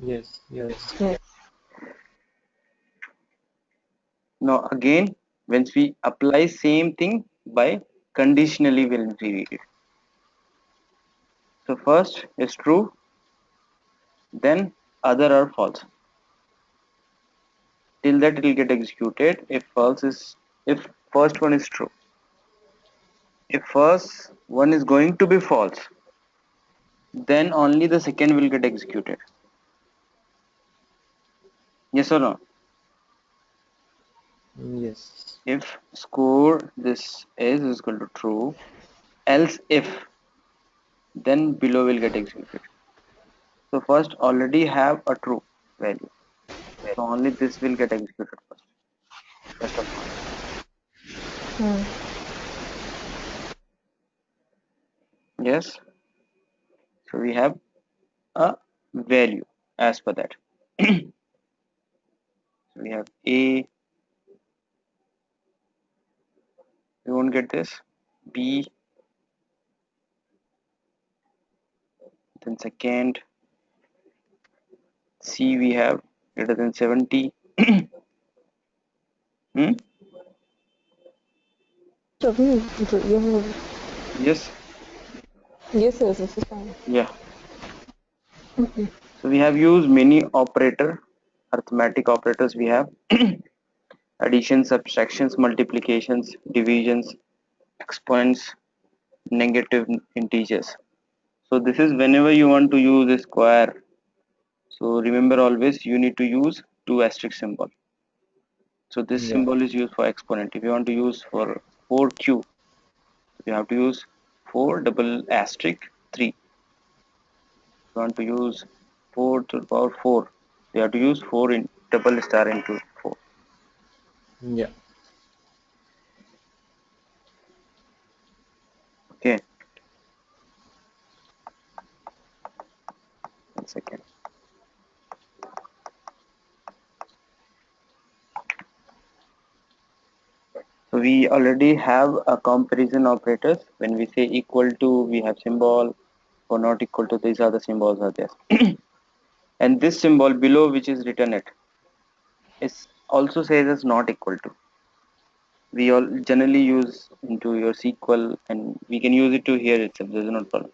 Yes, yes. Yes. Now again, once we apply same thing by conditionally we'll read it. So first is true, then other are false. Till that it will get executed if first one is true. If first one is going to be false, then only the second will get executed. Yes or no? Yes. If score this is equal to true, else if, then below will get executed. So first already have a true value. So only this will get executed first. Rest of not. Hmm. Yes. So we have a value as per that. So we have A, we won't get this. B, then second. C we have greater than 70. Hmm? So, Yes. yes, yes, this is fine. Yeah. Okay. So we have used many arithmetic operators we have addition, subtractions, multiplications, divisions, exponents, negative integers. So this is whenever you want to use a square. So remember always you need to use two asterisk symbol. So this Yeah. symbol is used for exponent. If you want to use for 4q, you have to use 4 double asterisk 3. If you want to use 4 to the power 4, you have to use 4 in double star into 4. Yeah. Okay, 1 second. So we already have a comparison operators. When we say equal to, we have symbol, or not equal to, these are the symbols are there. And this symbol below which is written it is also says as not equal to. We all generally use into your SQL and we can use it to here itself. There's no problem.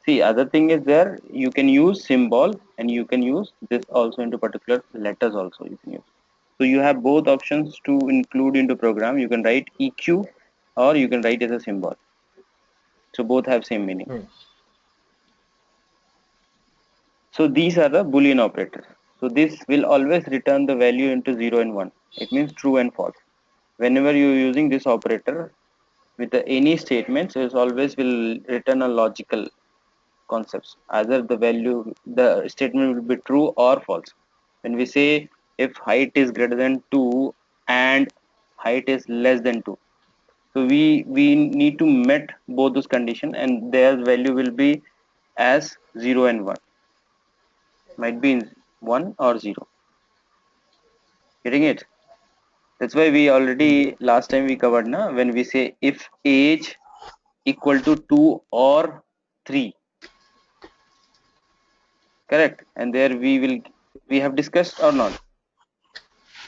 See, other thing is there, you can use symbol and you can use this also into particular letters also you can use. So you have both options to include into program. You can write EQ or you can write as a symbol. So both have same meaning. Hmm. So these are the Boolean operators. So this will always return the value into 0 and 1. It means true and false. Whenever you're using this operator with any statements, it always will return a logical concepts. Either the statement will be true or false. When we say if height is greater than 2 and height is less than 2, so we need to met both those condition and their value will be as 0 and 1, might be in 1 or 0. Getting it? That's why we Yeah. already last time we covered na, when we say if age equal to 2 or 3, correct, and there we have discussed or not.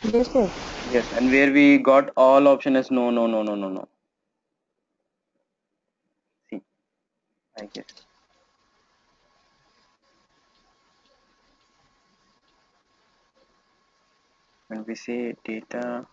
Yes, sir. Yes, and where we got all option as no, no, no, no, no, no. See, I guess. When we say data,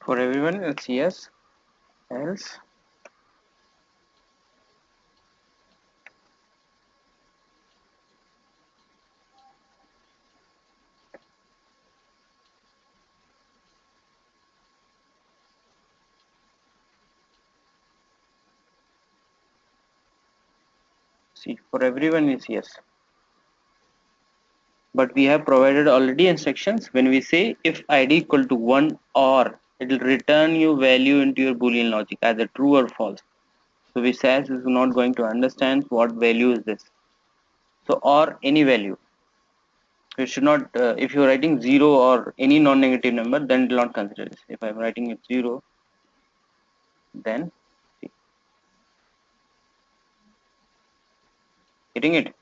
For everyone, it's yes. Else, see, for everyone is yes. But we have provided already instructions. When we say if id equal to 1 or, it will return you value into your boolean logic either true or false. So we SAS is not going to understand what value is this. So or any value. You should not, if you're writing 0 or any non-negative number, then it will not consider this. If I'm writing it 0, then see, getting it.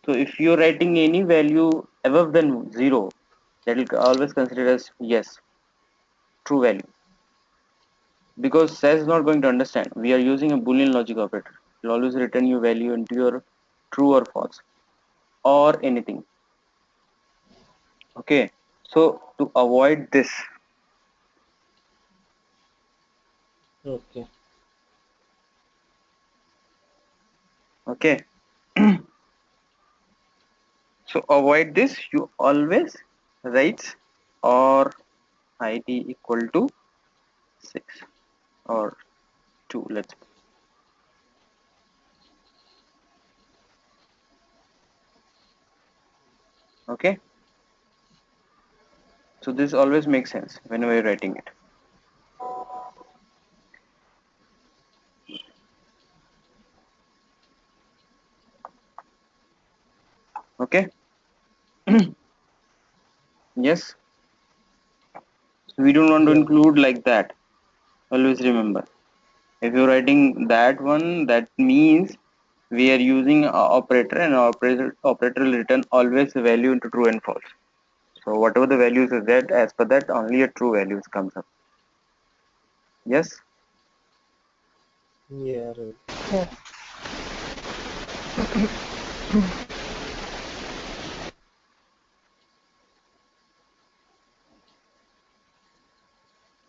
So if you're writing any value above than 0, that will always consider as yes, true value. Because SAS is not going to understand. We are using a Boolean logic operator. It will always return you value into your true or false or anything. Okay. So to avoid this, Okay. okay. So avoid this. You always write or id equal to 6 or 2. Let's. Okay. So this always makes sense whenever you're writing it. Okay. Yes. We don't want to Yeah. include like that. Always remember. If you're writing that one, that means we are using a operator, and operator will return always the value into true and false. So whatever the values is that, as per that only a true values comes up. Yes. Yeah. Right. Yes.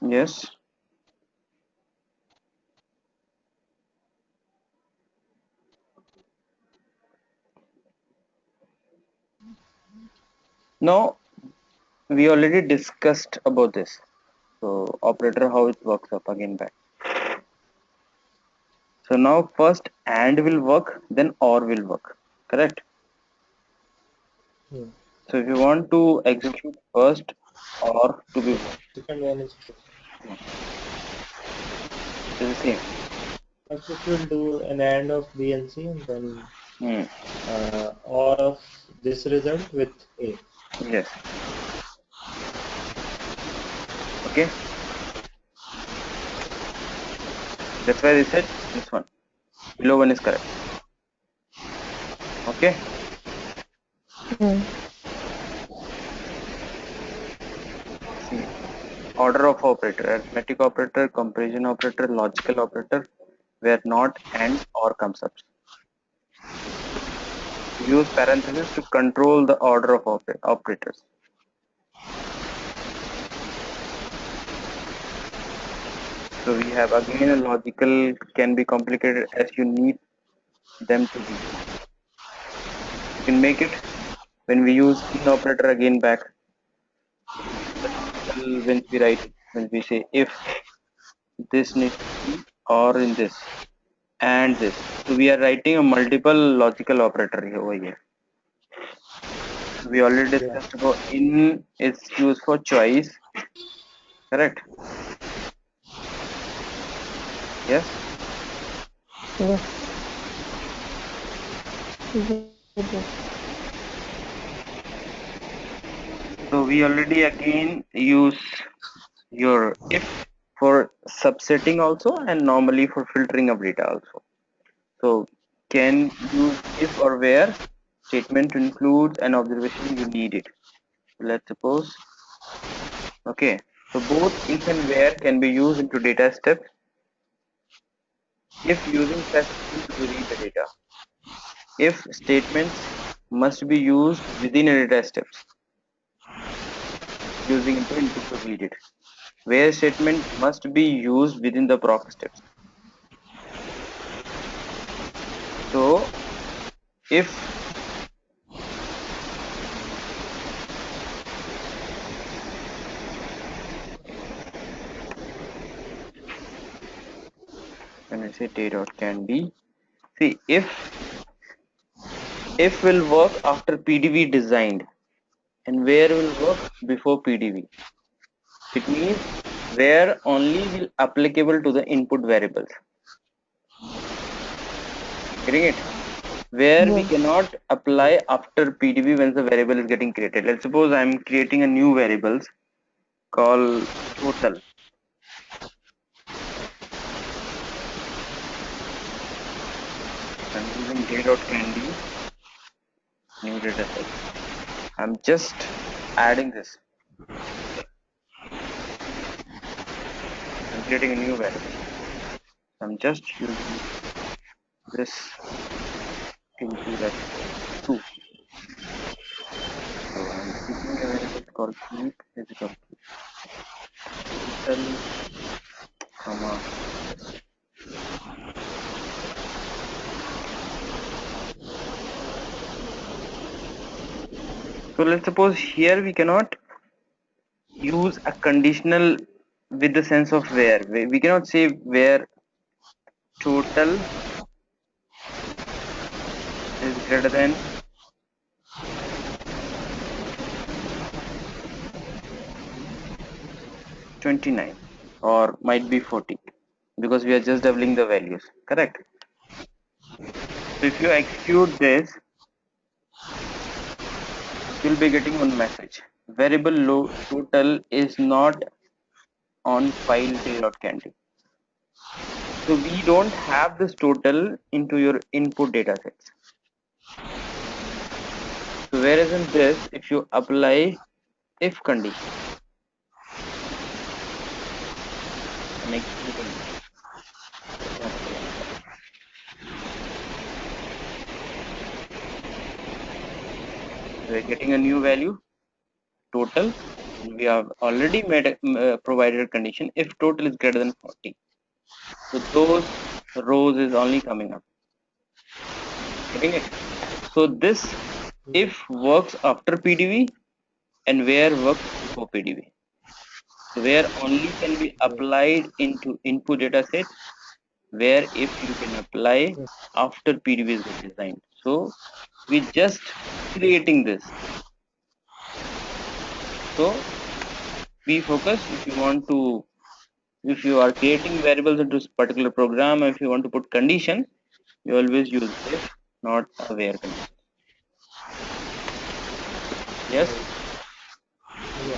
Yes. Now we already discussed about this. So operator, how it works up again back. So now first AND will work, then OR will work. Correct. Hmm. So if you want to execute first OR to be work, Second one is it is the same. first it will do an AND of B and C and then Hmm. OR of this result with A. Yes. Okay. That's why they said this one. Below one is correct. Okay. Hmm. See, order of operator: arithmetic operator, comparison operator, logical operator, where not and or comes up. Use parentheses to control the order of operators. So we have again a logical can be complicated as you need them to be. You can make it when we use in operator again back. The logical when we say if this needs to be or in this and this. So we are writing a multiple logical operator here over here. We already Yeah. discussed about in is used for choice, correct? Yes. Yes. Yes. Yes. So we already again use your if for subsetting also and normally for filtering of data also. So can use if or where statement to include an observation you need it. Let's suppose, okay. So both if and where can be used into data steps if using such to read the data. If statements must be used within a data steps. using into input to read it. Where statement must be used within the proc steps. So if when I say day.can be, see if will work after PDB designed and where will work before PDB. It means where only will applicable to the input variables. Getting it? Where we Yes. cannot apply after PDB when the variable is getting created. Let's suppose I'm creating a new variables called total. I'm using day.candy new data set. I'm just adding this. I'm creating a new variable. I'm just using this into that two. So I'm keeping a variable called keep is equal to total comma. So let's suppose here we cannot use a conditional with the sense of where. We cannot say where total is greater than 29 or might be 40 because we are just doubling the values, correct? So if you execute this, you'll be getting one message: variable total is not on file day.candy. So we don't have this total into your input data sets. So whereas in this, if you apply if condition and executing we're getting a new value total. We have already made provided a condition if total is greater than 40. So those rows is only coming up. Getting it? So this if works after PDB and where works before PDB. So where only can be applied into input data set, where if you can apply after PDB is designed. So we just creating this. So be focused if you are creating variables into this particular program, if you want to put condition, you always use if, not a where condition. Yes. Yeah.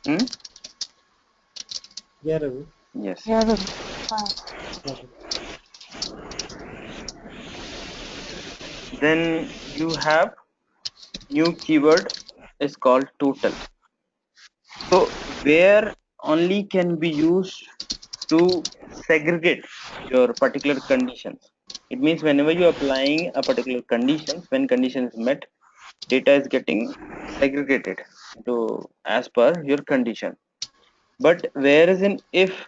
Hmm? Yeah, Ravi. Yes. Yeah, Ravi. Fine. Okay. Then you have new keyword is called total. So where only can be used to segregate your particular conditions. It means whenever you are applying a particular conditions, when condition is met, data is getting segregated to as per your condition. But whereas in if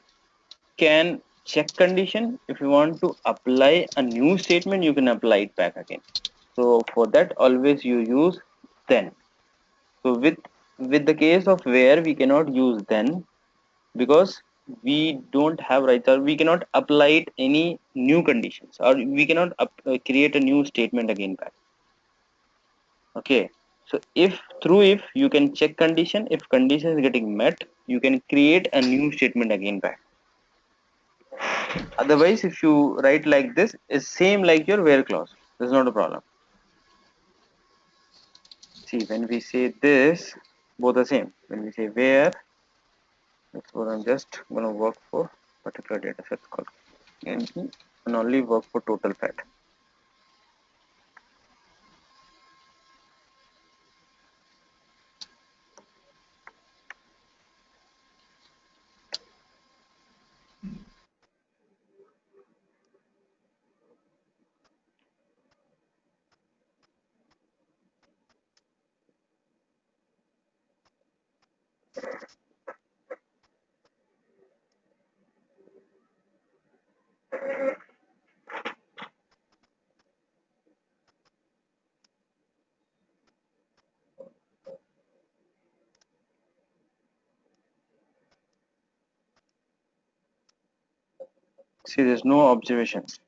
can check condition, if you want to apply a new statement, you can apply it back again. So for that always you use then. So with the case of where we cannot use then because we don't have rights or we cannot apply it any new conditions or we cannot create a new statement again back. Okay, so if through if you can check condition, if condition is getting met, you can create a new statement again back. Otherwise if you write like this, is same like your where clause, there's not a problem. See, when we say this, both are same. When we say where, that's what I'm just gonna work for particular data set called and only work for total fat. See, there's no observations.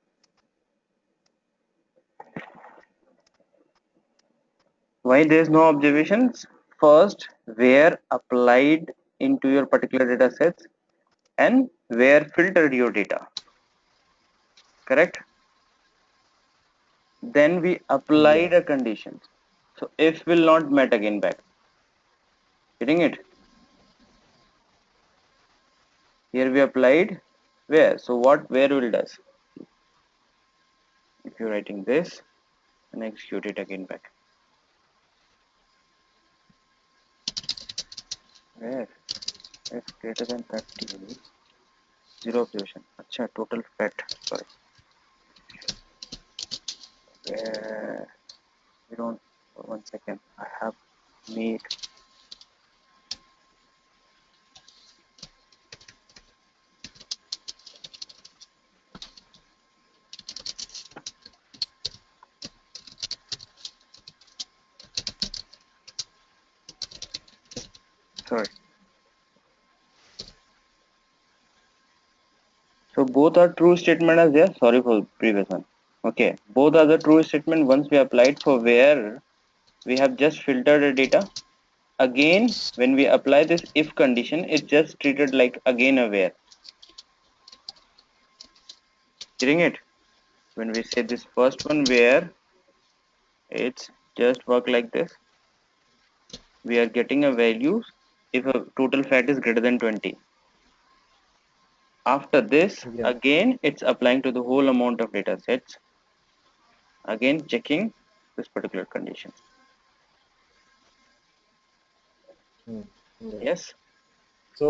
Why there's no observations? First, where applied into your particular data sets and where filtered your data. Correct? Then we applied Yeah. a condition. So if will not met again back. Getting it? Here we applied where. So what where will does? If you're writing this and execute it again back. Where if greater than 30, zero observation. Acha, total fat. Sorry. Where we don't 1 second. I have made sorry. So both are true statement as there. Sorry for previous one. Okay, both are the true statement once we applied for where we have just filtered the data. Again, when we apply this if condition, it's just treated like again a where. Getting it? When we say this first one where, it's just work like this. We are getting a value if a total fat is greater than 20. After this, Yeah. again, it's applying to the whole amount of data sets. Again, checking this particular condition. Mm. Yeah. Yes. So,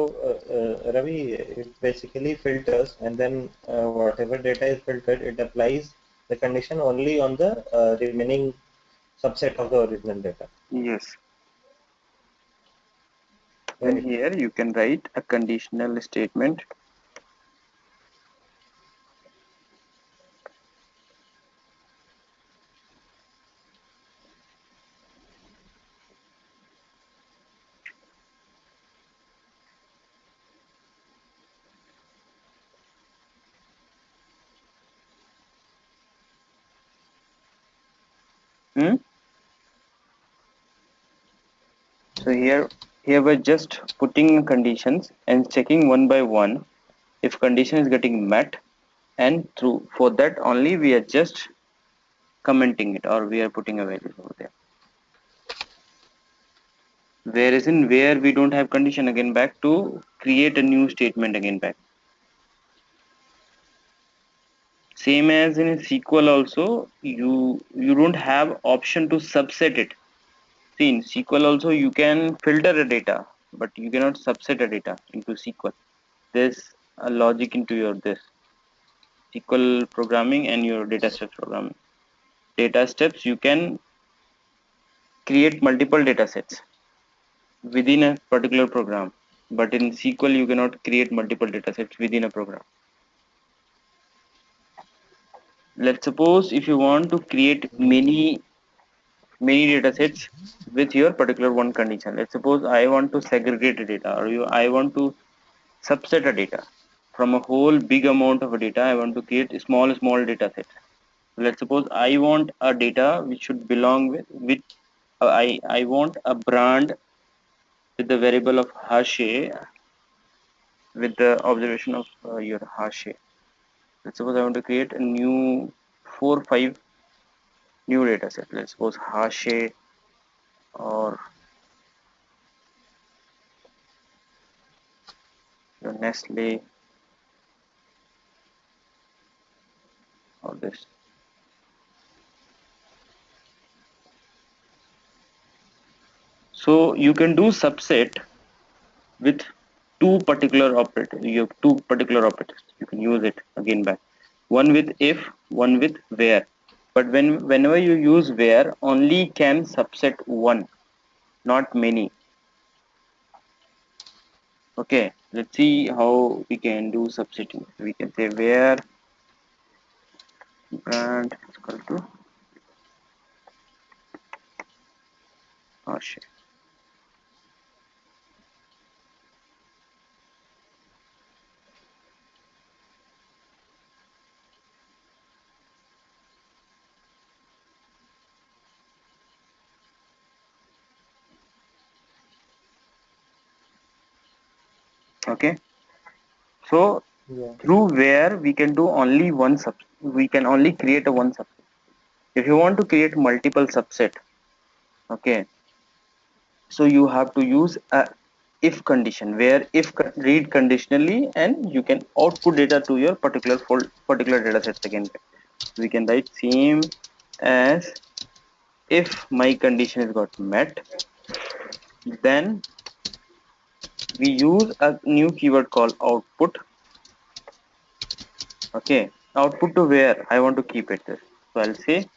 Ravi, it basically filters, and then whatever data is filtered, it applies the condition only on the remaining subset of the original data. Yes. Then Right. here you can write a conditional statement. Hmm? So here we're just putting conditions and checking one by one if condition is getting met, and through for that only we are just commenting it or we are putting a value over there. Whereas in where we don't have condition again back to create a new statement again back. Same as in SQL also, you don't have option to subset it. See, in SQL also you can filter a data, but you cannot subset a data into SQL. There's a logic into your this SQL programming and your data steps programming. Data steps you can create multiple data sets within a particular program, but in SQL you cannot create multiple data sets within a program. Let's suppose if you want to create many data sets with your particular one condition. Let's suppose I want to segregate a data, or I want to subset a data from a whole big amount of data. I want to create small data sets. Let's suppose I want a data which should belong with I want a brand with the variable of Harshay with the observation of your Harshay. Let's suppose I want to create a new 4 5 new data set. Let's suppose Harshay or your Nestle or this. So you can do subset with two particular operators. You have two particular operators. You can use it again back. One with if, one with where. But whenever you use where, only can subset one, not many. Okay, let's see how we can do substitute. We can say where brand is equal to Harsha. Okay, so Yeah. through where we can do only one sub, we can only create a one subset. If you want to create multiple subset, okay, so you have to use a if condition where if read conditionally and you can output data to your particular data set again. We can write same as if my condition is got met, then we use a new keyword called output. Okay, output to where I want to keep it this. So I'll say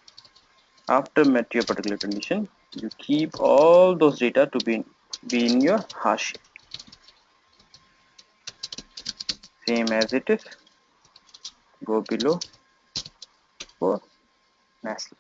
after met your particular condition, you keep all those data to be in your hash, same as it is. Go below for Nestle.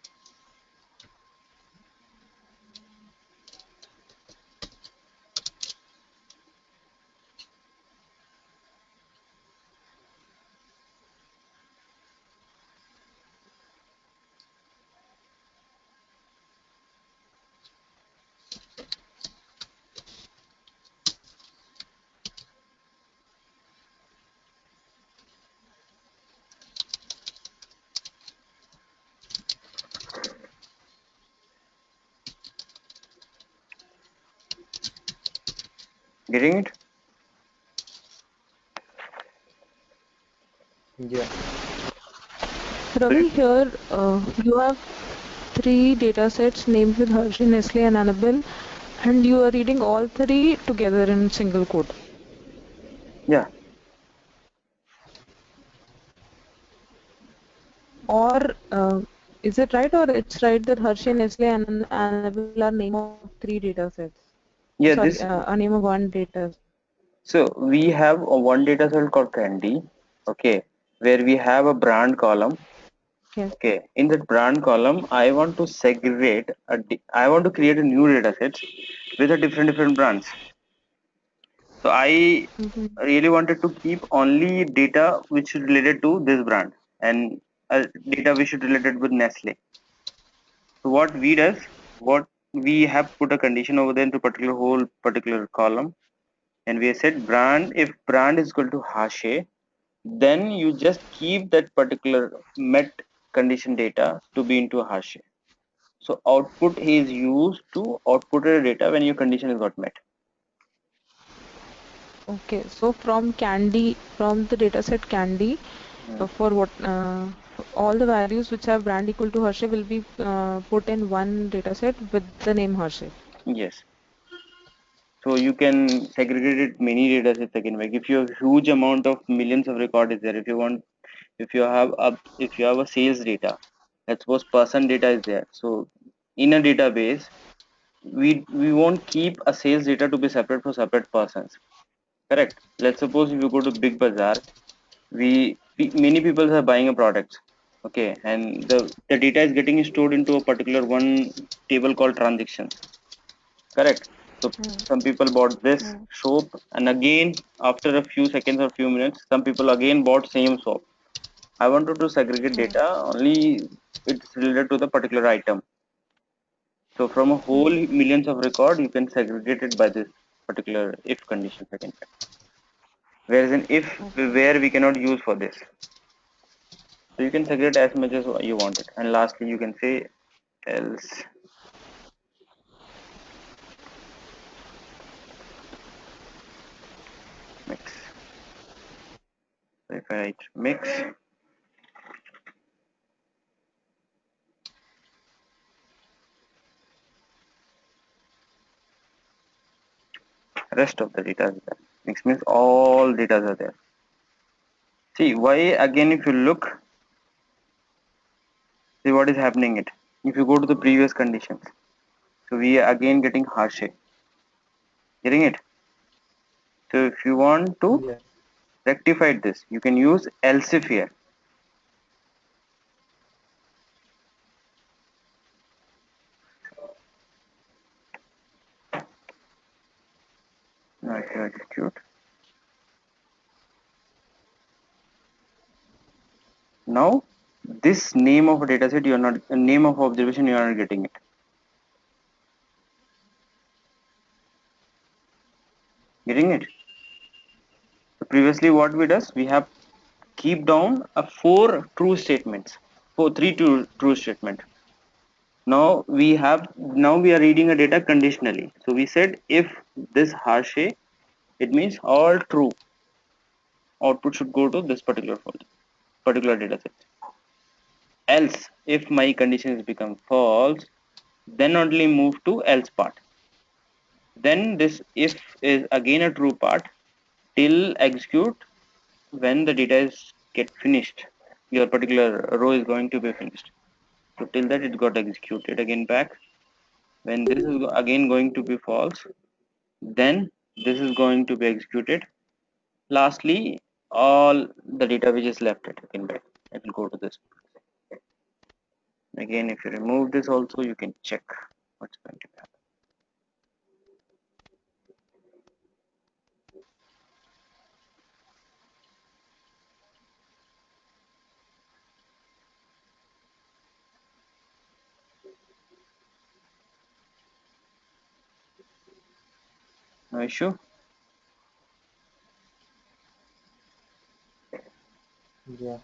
Getting it? Yeah. So you, Ravi, here you have three data sets named with Hershey, Nestle, and Annabelle, and you are reading all three together in single quote. yeah, Or is it right, or it's right that Hershey, Nestle, and Annabelle are name of three data sets? yeah. Sorry, This a name of one data. so we have a one data set called Candy. Okay, where we have a brand column. Yes. Okay, in that brand column, I want to segregate I want to create a new data set with a different brands. So I Mm-hmm. really wanted to keep only data which is related to this brand and data which is related with Nestle. So what we does, what we have put a condition over there into particular whole particular column, and we have said brand. If brand is equal to Harshay, then you just keep that particular met condition data to be into Harshay. So output is used to output a data when your condition is got met. Okay, so from Candy, from the dataset Candy, Mm, for what all the values which have brand equal to Hershey will be put in one dataset with the name Hershey. yes. So you can segregate it many data sets again. Like if you have huge amount of millions of record is there, if you want, if you have a sales data, let's suppose person data is there. So in a database, we won't keep a sales data to be separate for separate persons. Correct. Let's suppose if you go to Big Bazaar, many people are buying a product. Okay, and the data is getting stored into a particular one table called transactions. Correct. So Mm, some people bought this mm, soap, and again after a few seconds or few minutes, some people again bought same soap. I wanted to segregate mm, data only it's related to the particular item. So from a whole mm. millions of record, you can segregate it by this particular if condition second. Whereas an if Okay. where we cannot use for this. So you can segregate as much as you want it. And lastly, you can say else mix. So if I write mix, rest of the data is there. Mix means all data are there. See why again if you look, see what is happening it. If you go to the previous conditions, so we are again getting Harshay. Getting it? So if you want to Yeah. rectify this, you can use else if here. Now if you execute, now this name of a dataset you are not, name of observation you are not getting it. Getting it? So previously what we does, we have keep down a 4 true statements, 3 true statement. Now we are reading a data conditionally. So we said if this hash, it means all true output should go to this particular folder, particular data set. Else, if my conditions become false, then only move to else part. Then this if is again a true part till execute when the data is get finished. Your particular row is going to be finished. So till that it got executed again back. When this is again going to be false, then this is going to be executed. Lastly, all the data which is left again back. It will go to this. Again, if you remove this also, you can check what's going to happen. No issue. Yeah.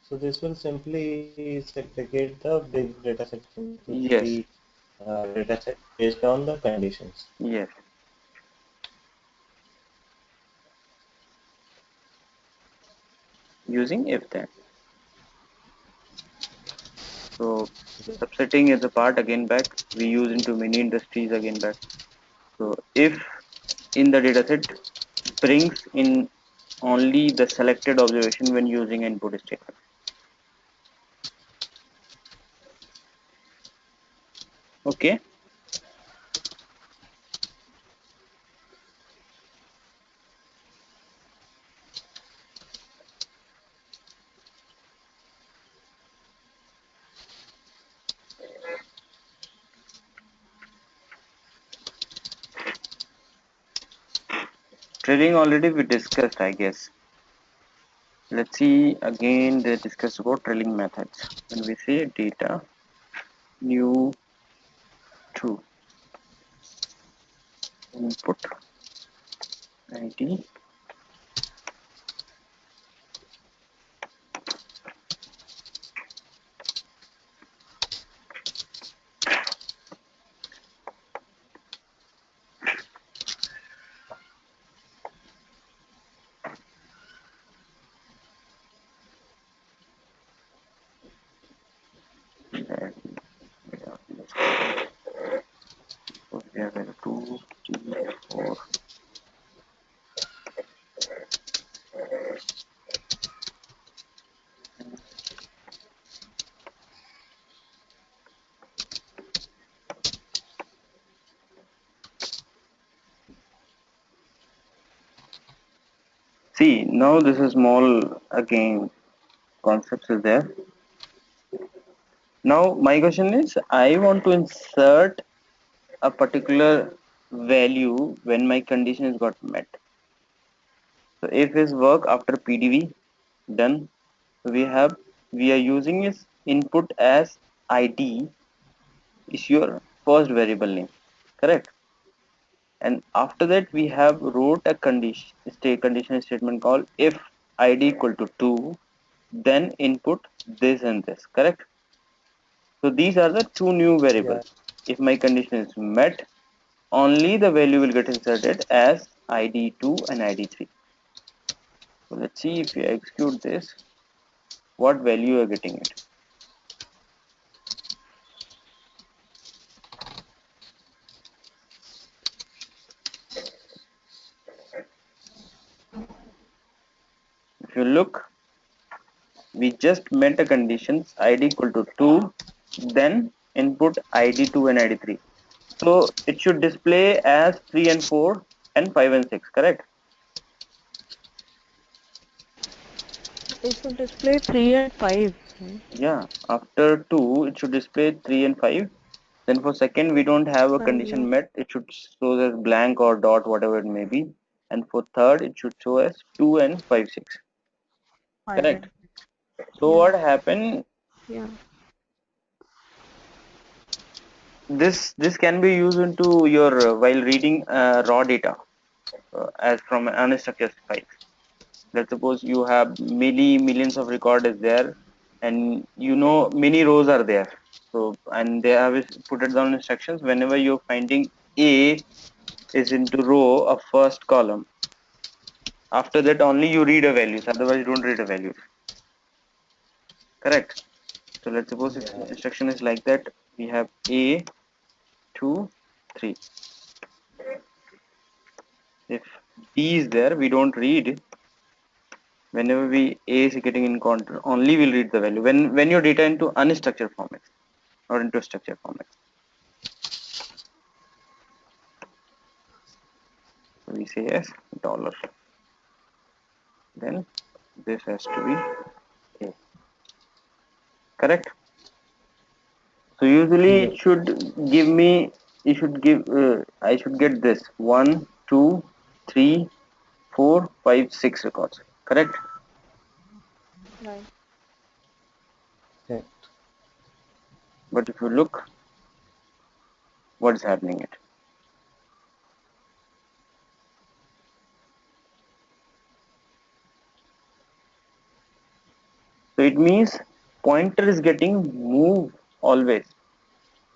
So this will simply segregate the big data set into Yes. three data set based on the conditions. Yes. Using if then. So subsetting is a part again back. We use into many industries again back. So if in the dataset brings in only the selected observation when using input statement. Okay. Trailing already we discussed, I guess. Let's see again. They discuss about trailing methods. When we say data new to input ID, that we have a 2, 3, 4. See, now this is small again concepts is there. Now my question is, I want to insert a particular value when my condition is got met. So if is work after PDV done, we are using is input as ID is your first variable name, correct? And after that we have wrote a condition statement called if ID equal to 2, then input this and this, correct? So these are the two new variables. Yeah. If my condition is met, only the value will get inserted as ID2 and ID3. So let's see if you execute this, what value you are getting it. If you look, we just met a conditions ID equal to 2, then input ID2 and ID3. So it should display as 3 and 4 and 5 and 6, correct? It should display 3 and 5. Right? Yeah, after 2 it should display 3 and 5. Then for second we don't have a 5, yeah. condition met, it should show as blank or dot, whatever it may be. And for third it should show as 2 and 5 6, 5 correct? and So yeah. what happened, Yeah. this can be used into your while reading raw data as from an unstructured file. Let's suppose you have millions of record is there, and you know many rows are there. So and they have put it down instructions. Whenever you're finding A is into row of first column, after that only you read a values. Otherwise you don't read a values. Correct. So let's suppose if Yeah. instruction is like that, we have A 2 3. If B is there, we don't read. Whenever we A is getting in control, only we'll read the value. When your data into unstructured formats or into structured formats. So we say yes, dollar. Then this has to be A. Correct. So usually Yes. it should give me. It should give. I should get this 1, 2, 3, 4, 5, 6 records. Correct. Right. Correct. But if you look, what is happening it? So it means pointer is getting moved always.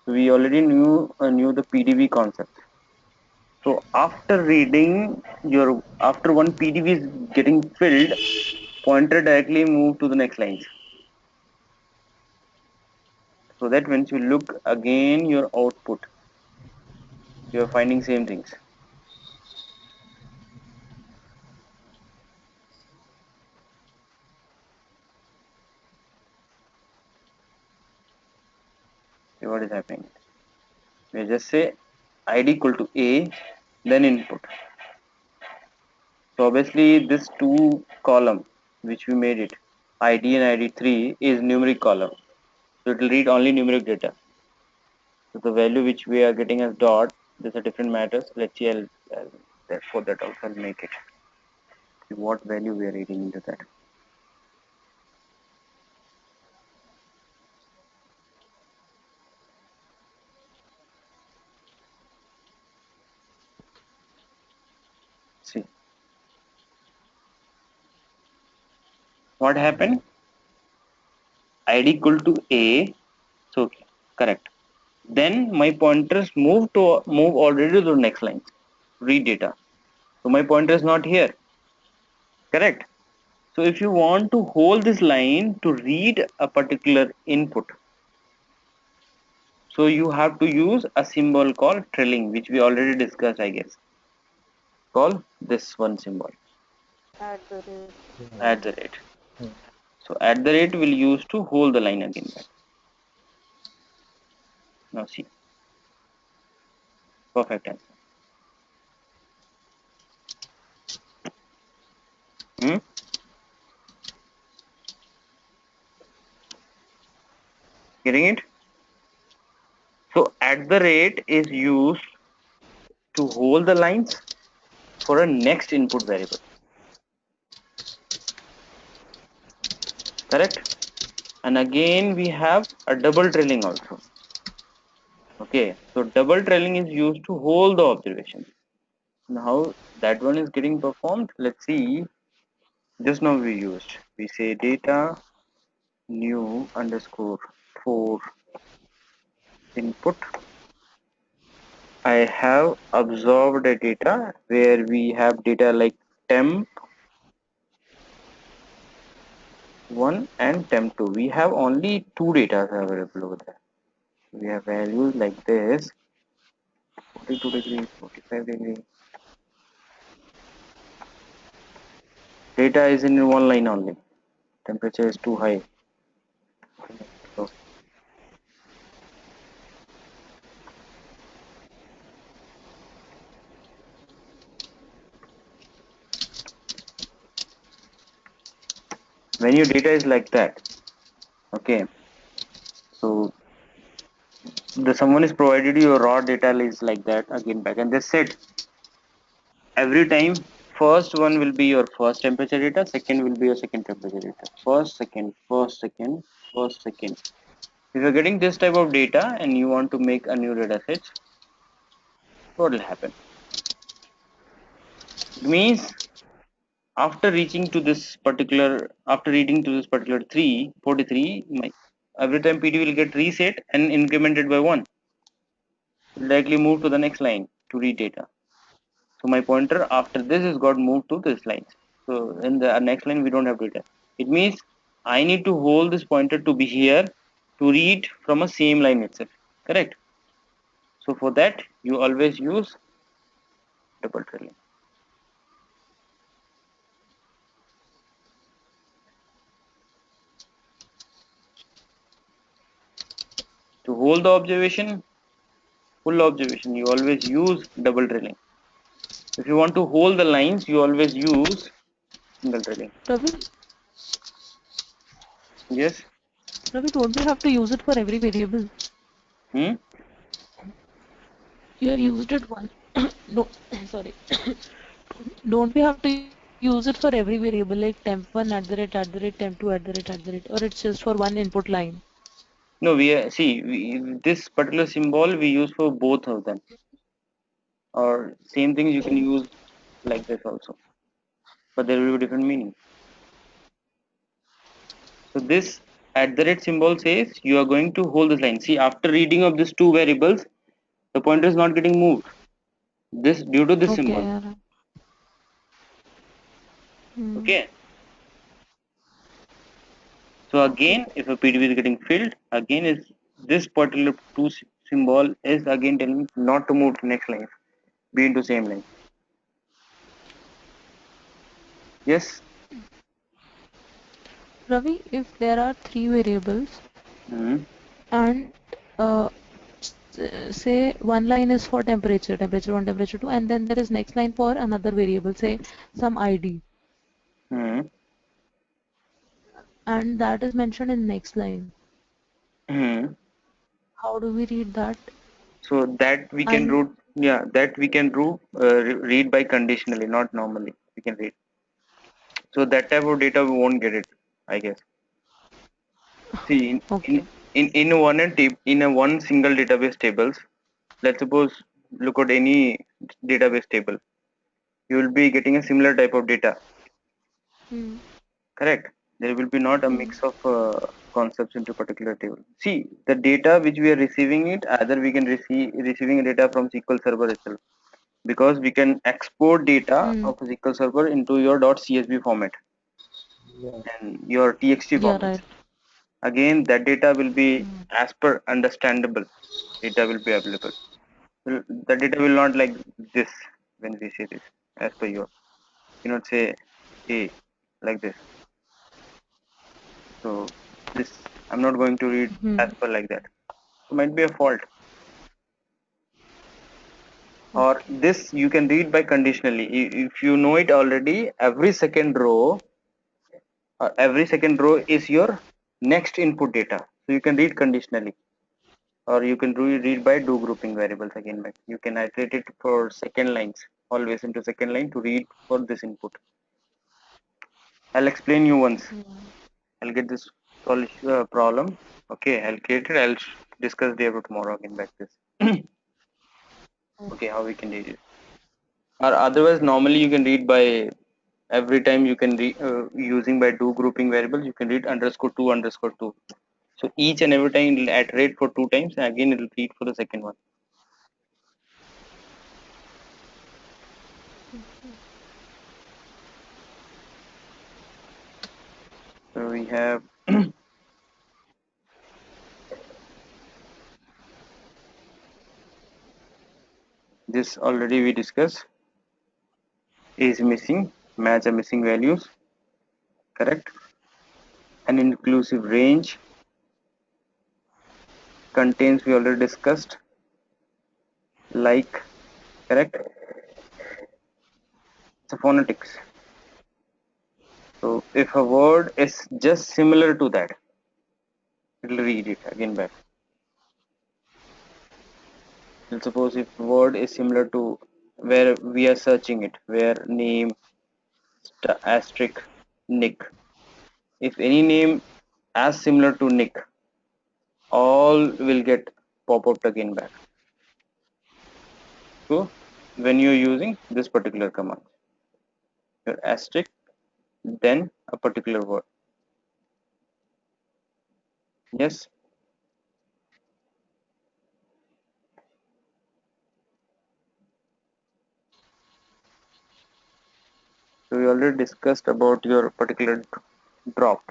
So we already knew the PDB concept. So after reading your after one PDB is getting filled, pointer directly move to the next lines. So that once you look again your output, you are finding same things. See what is happening. We just say ID equal to A, then input. So obviously this two column which we made it, ID and ID3 is numeric column. So it will read only numeric data. So the value which we are getting as dot, these are different matters. Let's see, for that also I'll make it. See what value we are reading into that. See what happened. ID equal to A, so correct. Then my pointers move already to the next line. Read data. So my pointer is not here. Correct. So if you want to hold this line to read a particular input, so you have to use a symbol called trailing, which we already discussed, I guess. Call this one symbol At the rate. Yeah. at the rate. Hmm. So at the rate we'll use to hold the line again back. Now see, perfect answer. Hmm? Getting it? So at the rate is used to hold the lines for a next input variable. Correct? And again we have a double trailing also. Okay, so double trailing is used to hold the observation. Now that one is getting performed. Let's see. Just now we say data new underscore 4 input. I have absorbed a data where we have data like temp 1 and temp 2. We have only two data available over there. We have values like this 42 degree, 45 degree. Data is in one line only. Temperature is too high. So when your data is like that, okay, so the someone is provided your raw data is like that again back, and they said every time first one will be your first temperature data, second will be your second temperature data, first second, first second, first second. If you're getting this type of data and you want to make a new data set, what will happen? It means after reaching to this particular, after reading to this particular 343, every time PD will get reset and incremented by 1. It will directly move to the next line to read data. So my pointer after this is got moved to this line. So in the next line we don't have data. It means I need to hold this pointer to be here to read from a same line itself. Correct? So for that you always use double trailing. To hold the observation, full observation, you always use double trailing. If you want to hold the lines, you always use single trailing. Ravi, Yes. Ravi, don't we have to use it for every variable? Hmm? You have used it once. No, sorry. Don't we have to use it for every variable like temp1 @temp2 @, or it's just for one input line? No, this particular symbol we use for both of them. Or same things you can use like this also, but there will be different meaning. So this symbol says you are going to hold this line. See, after reading of these two variables, the pointer is not getting moved. This due to this Okay. symbol. Yeah. Okay. So Okay. again, if a PDB is getting filled, again is this particular symbol is again telling not to move to next line, be into same line. Yes. Ravi, if there are three variables Hmm. and uh, say one line is for temperature 1, temperature 2, and then there is next line for another variable, say some ID, Hmm. and that is mentioned in next line. Hmm. How do we read that? So that we can And root, yeah, that we can do read by conditionally, not normally. We can read. So that type of data we won't get it, I guess. See, okay. in one in a one single database tables, let's suppose look at any database table, you will be getting a similar type of data. Hmm. Correct. There will be not a Hmm. mix of concepts into particular table. See, the data which we are receiving it, either we can receiving data from SQL Server itself, because we can export data Hmm. of a SQL Server into your .csv format Yeah. and your txt Yeah, formats. right. Again, that data will be Hmm. as per understandable. Data will be available. The data will not like this when we say this as per your. You not say a like this. So this I'm not going to read Hmm. as per like that. So might be a fault. Or Okay. this you can read by conditionally. If you know it already, every second row is your next input data. So you can read conditionally, or you can read by do grouping variables again. Back. You can iterate it for second lines, always into second line to read for this input. I'll explain you once. I'll get this problem. Okay, I'll create it. Discuss day after tomorrow again back this. Okay, how we can read it. Or otherwise, normally you can read by every time you can read using by do grouping variables. You can read _2 _2. So each and every time it'll iterate for 2 times, and again it'll read for the second one. So we have this already we discussed. Is missing, match a missing values, correct? An inclusive range contains we already discussed, like, correct? So phonetics. So if a word is just similar to that, it will read it again back. Let's suppose if word is similar to where we are searching it, where name, asterisk, Nick. If any name as similar to Nick, all will get pop-up again back. So when you're using this particular command, your asterisk, then a particular word. Yes. So we already discussed about your particular drop.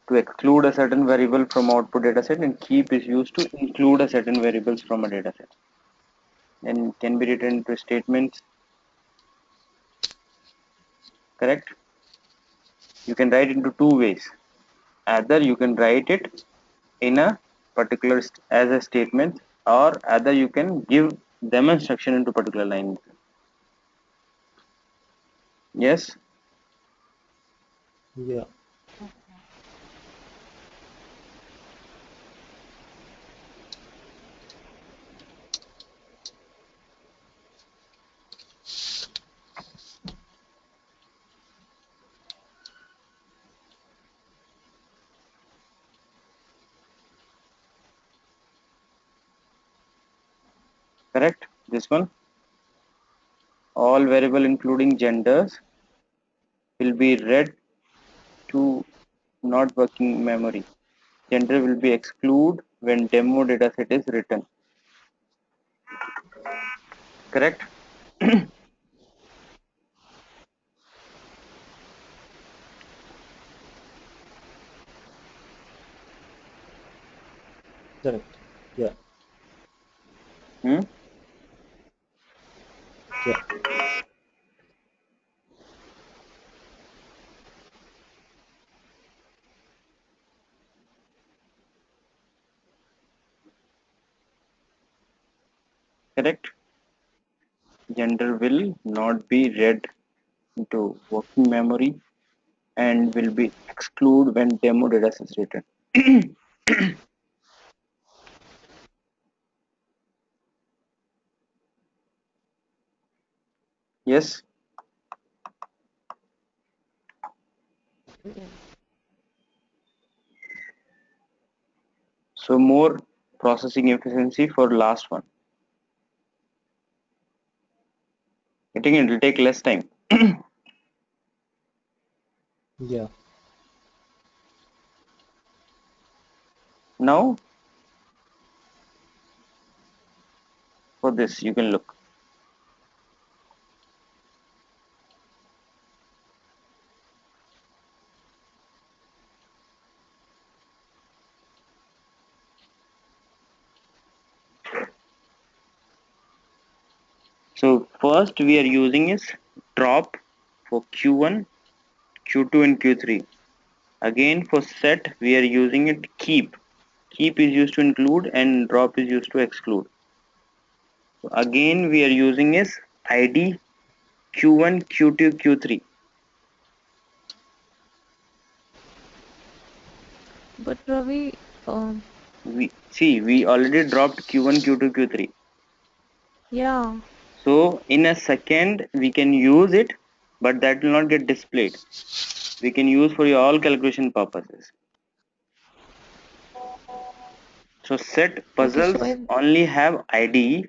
To exclude a certain variable from output dataset, and keep is used to include a certain variables from a dataset, and can be written into statements. Correct? You can write into two ways. Either you can write it in a particular as a statement, or either you can give them instruction into particular line. Yes. Yeah. Correct. This one, all variable including genders will be read to not working memory. Gender will be excluded when demo dataset is written. Correct? Correct. Yeah. Hmm? Yeah. Correct? Gender will not be read into working memory and will be excluded when demo dataset is written. Yes. Yes. So more processing efficiency for last one. I think it will take less time. Yeah. Now for this you can look. So first we are using is drop for Q1, Q2 and Q3. Again for set we are using it keep. Keep is used to include and drop is used to exclude. So again we are using is ID Q1, Q2, Q3. But Ravi, We already dropped Q1, Q2, Q3. yeah, So in a second we can use it, but that will not get displayed. We can use for your all calculation purposes. So set okay, so puzzles only have ID.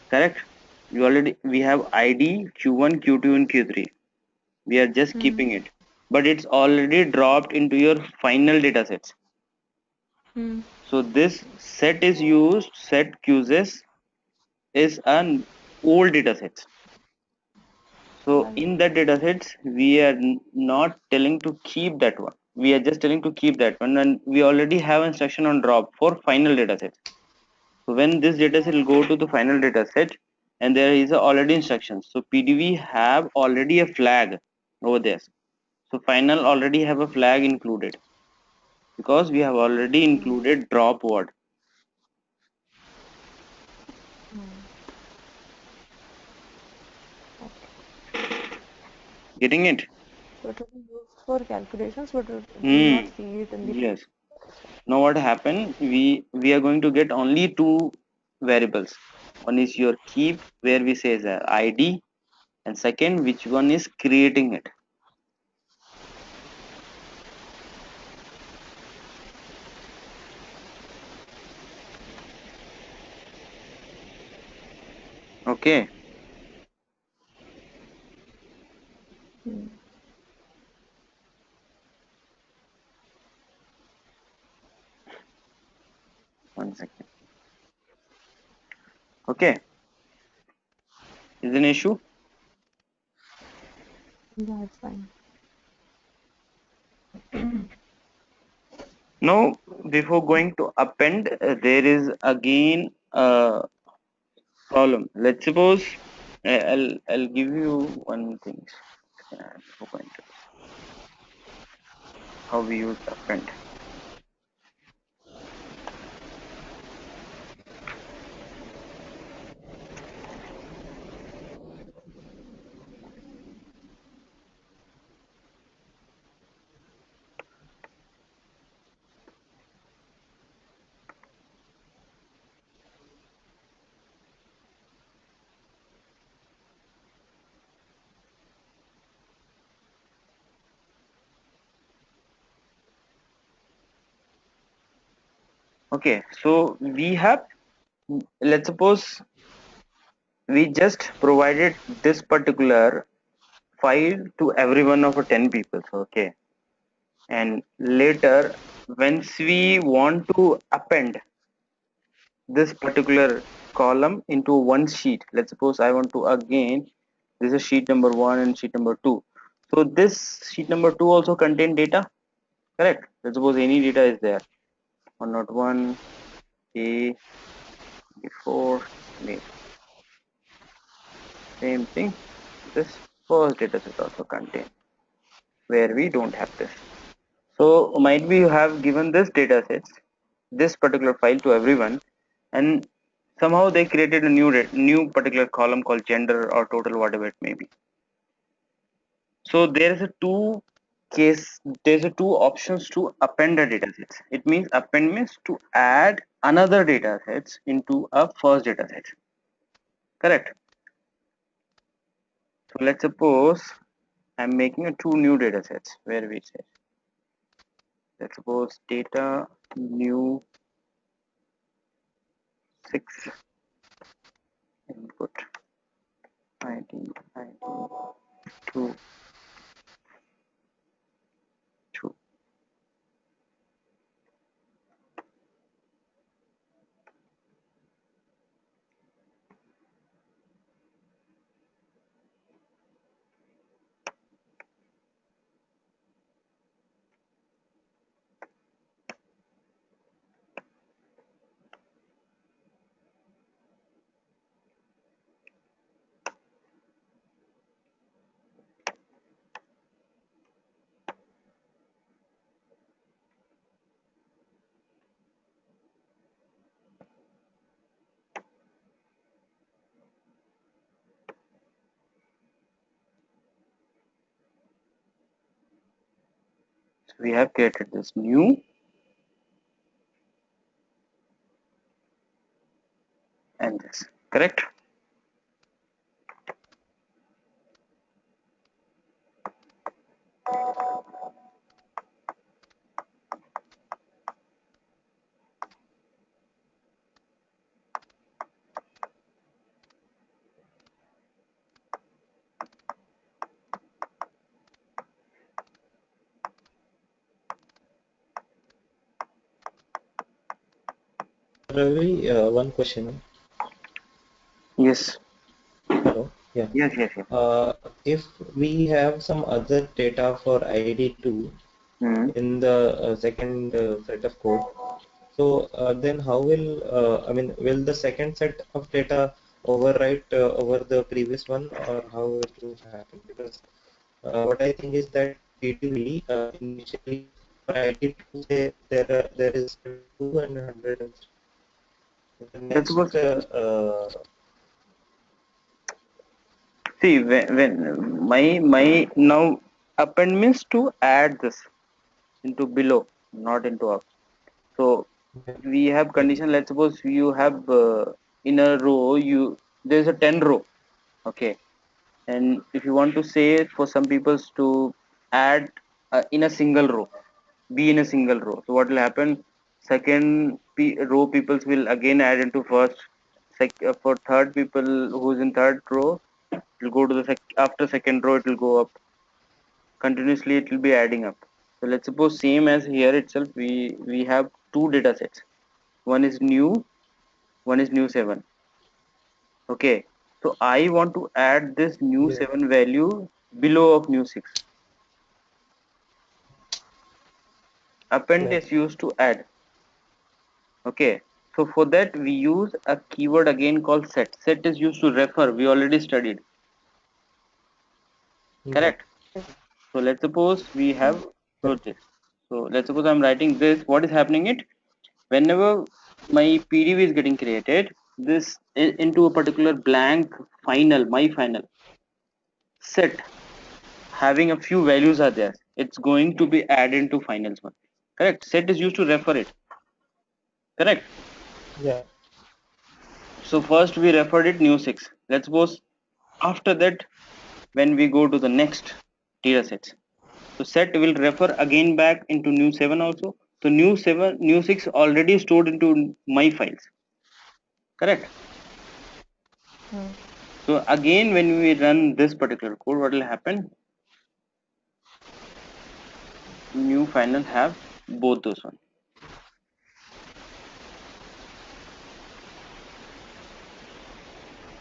Correct? We have ID Q1, Q2 and Q3. We are just hmm, keeping it, but it's already dropped into your final datasets. hmm, So this set is used, set QSS is an old datasets. So right. in that datasets, we are not telling to keep that one. We are just telling to keep that one, and we already have instruction on drop for final datasets. So when this dataset will go to the final dataset, and there is already instructions. So PDV have already a flag over there. So final already have a flag included because we have already Hmm, included drop word. hmm, okay. Getting it? So it will be used for calculations, but it will not see it in the. Yes. Now what happened? We are going to get only two variables. One is your key, where we say the ID, and second, which one is creating it. Okay. Hmm. 1 second. Okay. Is an issue? Yeah, it's fine. Now, before going to append, there is again a problem. Let's suppose I'll give you one thing. Before going to how we use append. Okay, so we have, let's suppose we just provided this particular file to every one of our 10 people. Okay, and later once we want to append this particular column into one sheet, let's suppose I want to again, this is sheet number 1 and sheet number 2. So this sheet number 2 also contain data, correct? Let's suppose any data is there, 101 A before me. Same thing, this first data set also contain, where we don't have this. So might be you have given this data sets, this particular file to everyone, and somehow they created a new particular column called gender or total, whatever it may be. So there's a two options to append a data sets. It means append means to add another data sets into a first data set. Correct. So let's suppose I'm making a two new data sets where we say, let's suppose data new 6 input ID 2 2. So we have created this new and this, correct? Ravi, one question. Yes. Hello. Yeah. Yes. If we have some other data for ID2 Hmm. in the second set of code, so then how will I mean, will the second set of data overwrite over the previous one, or how it will happen? Because what I think is that TTV initially for ID2 say there is 2 and 100. And the Let's suppose next See, when my now append means to add this into below, not into up. So Yeah. we have condition. Let's suppose you have in a row, there's a 10 row, okay, and if you want to say for some people to add in a single row, be in a single row, so what will happen? Second row peoples will again add into first. For third people who's in third row, it will go to the after second row, it will go up continuously, it will be adding up. So let's suppose same as here itself, we have two data sets. One is new, one is new 7. Okay, so I want to add this new Yeah. 7 value below of new 6. Append Right. is used to add. Okay, so for that we use a keyword again called set. Set is used to refer, we already studied, Yeah. correct? So let's suppose we have wrote this. So let's suppose I'm writing this. What is happening? It whenever my PDV is getting created, this into a particular blank final, my final set having a few values are there. It's going to be added to finals one. Correct. Set is used to refer it. Correct. Yeah. So first we referred it new 6. Let's suppose after that when we go to the next data sets. So set will refer again back into new 7 also. So new 7, new 6 already stored into my files. Correct. So again when we run this particular code, what will happen? New final have both those one.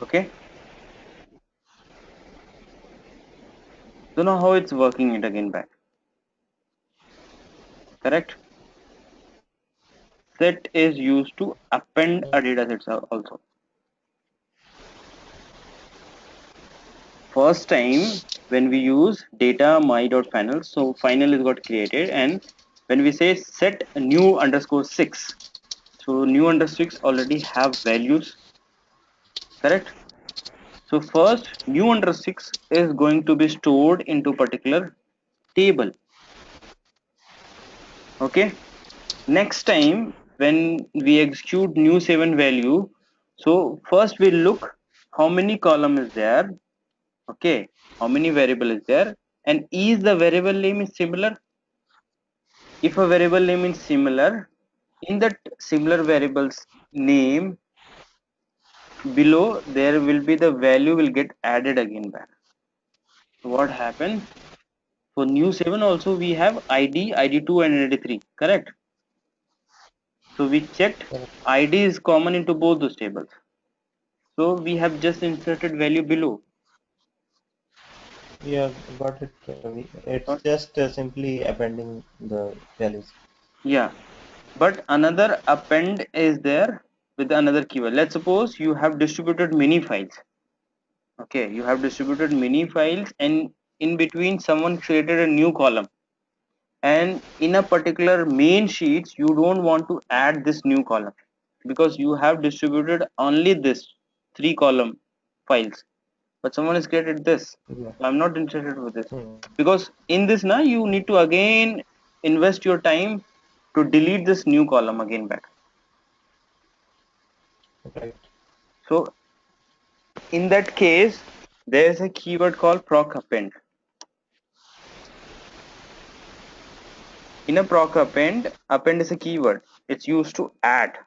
Okay. So now how it's working it again back. Correct. Set is used to append a data set also. First time when we use data my.final, so final is got created, and when we say set new underscore 6, so new underscore 6 already have values, correct? So first new underscore 6 is going to be stored into particular table. Okay. Next time when we execute new 7 value, so first we look how many column is there. Okay, how many variable is there, and is the variable name is similar? If a variable name is similar, in that similar variables name below there will be the value will get added again back. So what happened? For new 7 also we have id, id2 and id3, correct? So we checked Correct. id is common into both those tables, so we have just inserted value below. Yeah. Got it. It's just simply appending the values. Yeah, but another append is there with another keyword. Let's suppose you have distributed many files. Okay, you have distributed many files, and in between someone created a new column, and in a particular main sheets you don't want to add this new column because you have distributed only this 3 column files, but someone has created this. Yeah. So I'm not interested with this Hmm. because in this now you need to again invest your time to delete this new column again back. Right. So in that case there is a keyword called proc append. In a proc append, append is a keyword, it's used to add.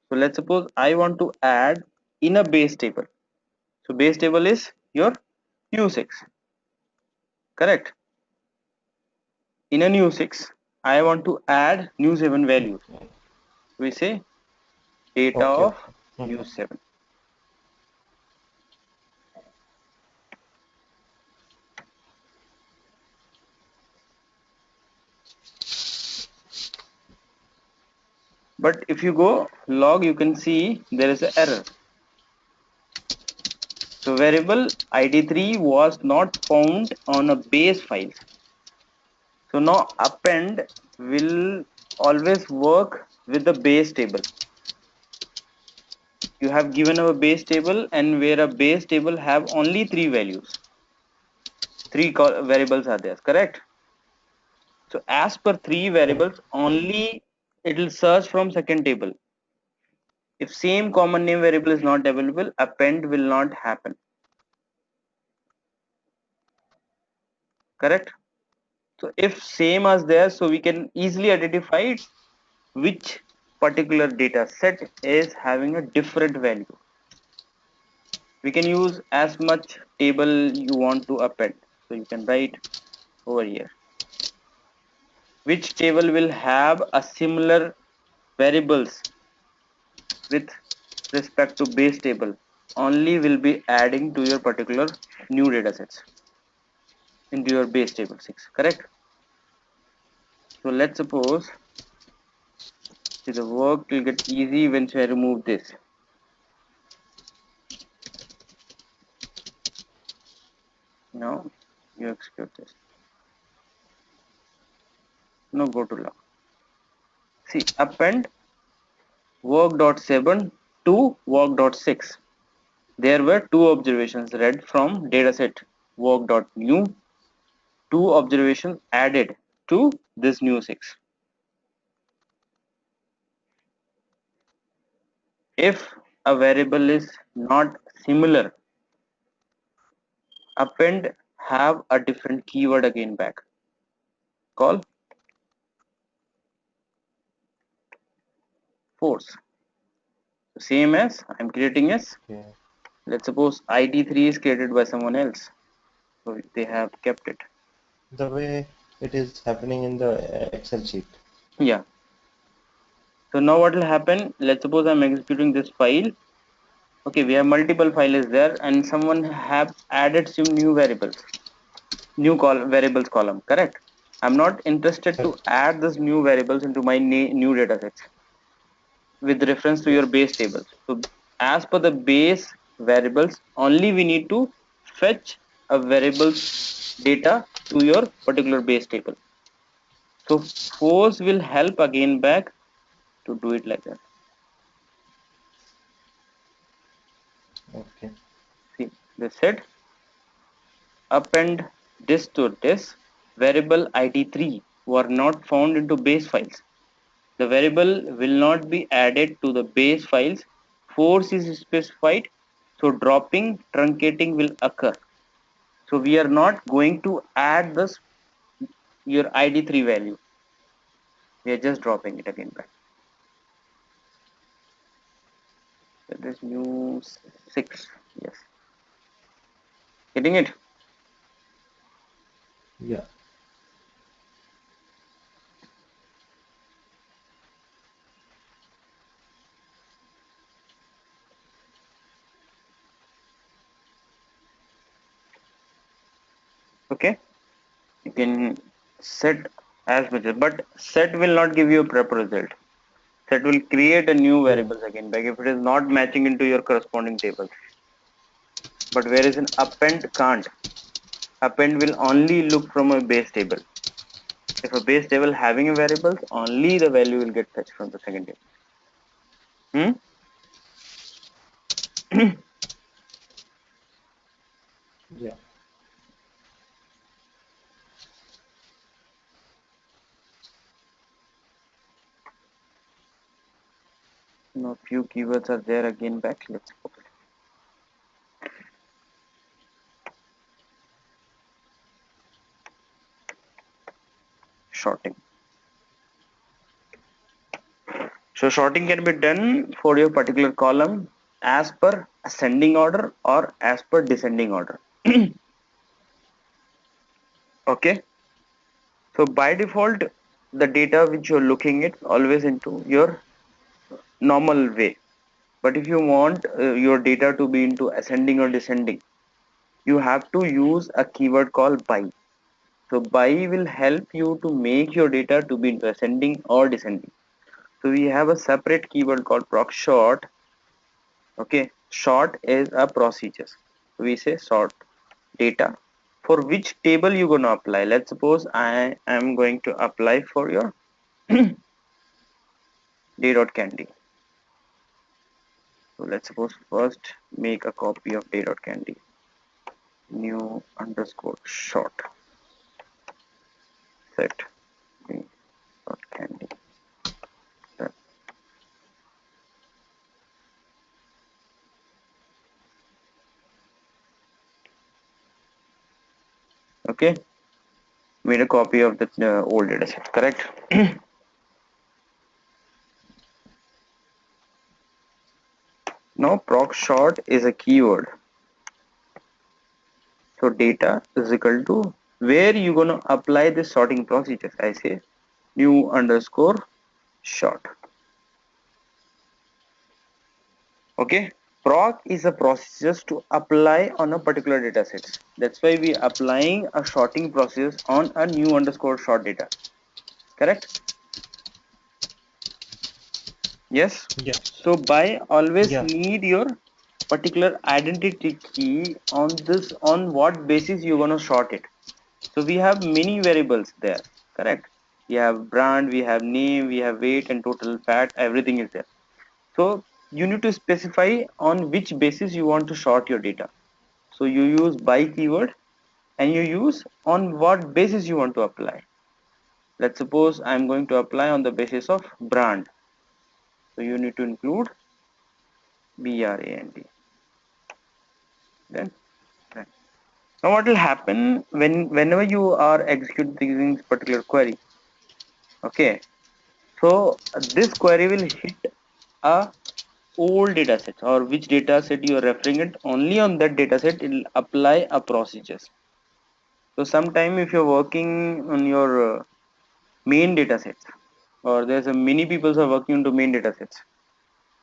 So let's suppose I want to add in a base table. So base table is your new 6, correct? In a new 6 I want to add new 7 values. We say data Okay. of Okay. new Okay. 7. But if you go log, you can see there is an error. So variable id3 was not found on a base file. So now append will always work with the base table. You have given a base table, and where a base table have only 3 values. variables are there, correct? So as per 3 variables only, it will search from second table. If same common name variable is not available, append will not happen, correct? So if same as there, so we can easily identify which particular data set is having a different value. We can use as much table you want to append. So you can write over here which table will have a similar variables with respect to base table, only will be adding to your particular new data sets into your base table 6, correct? So let's suppose, see, the work will get easy once I remove this. Now you execute this. Now go to log. See, append work.7 to work.6. There were 2 observations read from dataset work.new, 2 observations added to this new 6. If a variable is not similar, append have a different keyword again back, call force. Same as I'm creating as, Okay. let's suppose id3 is created by someone else, so they have kept it. The way it is happening in the Excel sheet. Yeah. So now what will happen? Let's suppose I'm executing this file. Okay, we have multiple files there, and someone have added some new variables, new variables column, correct? I'm not interested to Correct. add this new variables into my new data sets with reference to your Yes. base tables. So as per the base variables, only we need to fetch a variables data to your particular base table. So force will help again back to do it like that. Okay. See, they said append this to this variable id3 were not found into base files. The variable will not be added to the base files. Force is specified, so dropping, truncating will occur. So we are not going to add this your id3 value. We are just dropping it again back. So this new 6, yes, getting it. Yeah. Okay, you can set as much, but set will not give you a proper result. Set will create a new Yeah. variables again back if it is not matching into your corresponding table. But whereas an append can't. Append will only look from a base table. If a base table having a variables, only the value will get fetched from the second table. Yeah. Now few keywords are there again back. Let's go. Sorting. So sorting can be done for your particular column as per ascending order or as per descending order. Okay. So by default, the data which you're looking at always into your normal way. But if you want your data to be into ascending or descending, you have to use a keyword called by. So by will help you to make your data to be into ascending or descending. So we have a separate keyword called proc sort. Okay, sort is a procedure. We say sort data. For which table you gonna apply? Let's suppose I am going to apply for your day.candy. So let's suppose first make a copy of day.candy. new underscore short set me dot candy. Done. Okay, made a copy of the old dataset, correct? Now proc short is a keyword. So data is equal to where you gonna apply this sorting procedure. I say new underscore short. Okay, proc is a process to apply on a particular data set. That's why we applying a sorting process on a new underscore short data. Correct? Yes. Yeah. So by always Yeah. need your particular identity key on this, on what basis you're gonna sort it. So we have many variables there, correct? We have brand, we have name, we have weight and total fat, everything is there. So you need to specify on which basis you want to sort your data. So you use by keyword and you use on what basis you want to apply. Let's suppose I'm going to apply on the basis of brand. So you need to include BRAND. Then now what will happen whenever you are executing this particular query? Okay, so this query will hit a old data set, or which data set you are referring it, only on that data set it will apply a procedures. So sometime if you're working on your main data sets, or there's a many people are working into main data sets,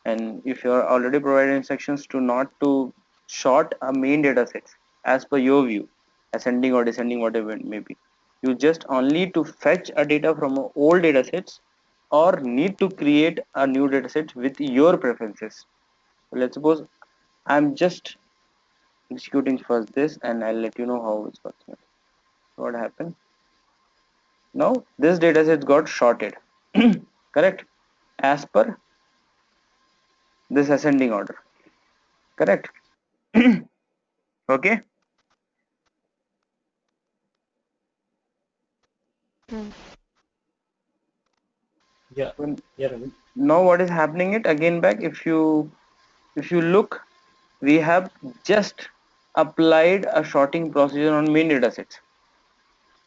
and if you are already provided instructions to not to sort a main data sets as per your view, ascending or descending, whatever it may be, you just only to fetch a data from old data sets or need to create a new data set with your preferences. Let's suppose I'm just executing first this and I'll let you know how it's working. What happened? Now this data set got sorted correct, as per this ascending order, correct? Okay. Hmm. Yeah. So Yeah, Ravi. now what is happening it again back, if you look, we have just applied a sorting procedure on main data sets.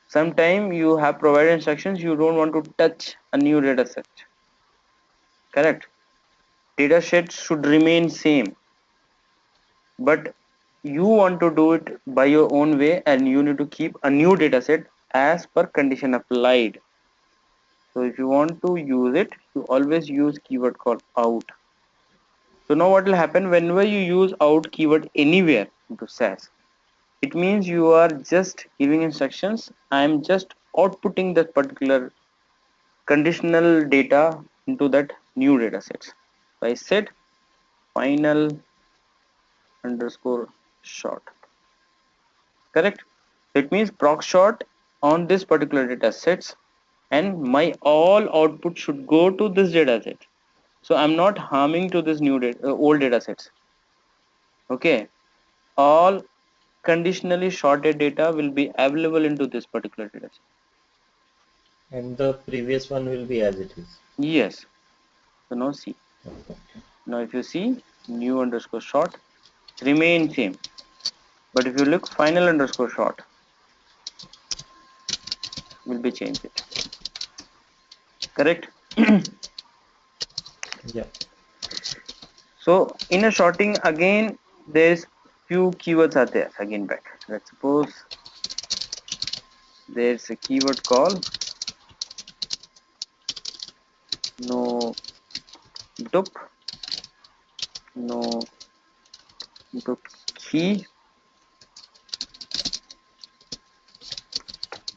Sometime you have provided instructions, you don't want to touch a new data set, correct? Data sets should remain same, but you want to do it by your own way and you need to keep a new data set as per condition applied. So if you want to use it, you always use keyword called out. So now what will happen whenever you use out keyword anywhere into SAS, it means you are just giving instructions. I am just outputting that particular conditional data into that new data sets. So I said final underscore short, correct? So it means proc short on this particular data sets, and my all output should go to this data set. So I'm not harming to this new data, old data sets. Okay, all conditionally sorted data will be available into this particular data set. And the previous one will be as it is. Yes. So now see. Okay. Now if you see new underscore short remain same. But if you look final underscore short will be changed. Correct? Yeah. So in a sorting again there's few keywords are there again back. Let's suppose there's a keyword called no dup, no dup key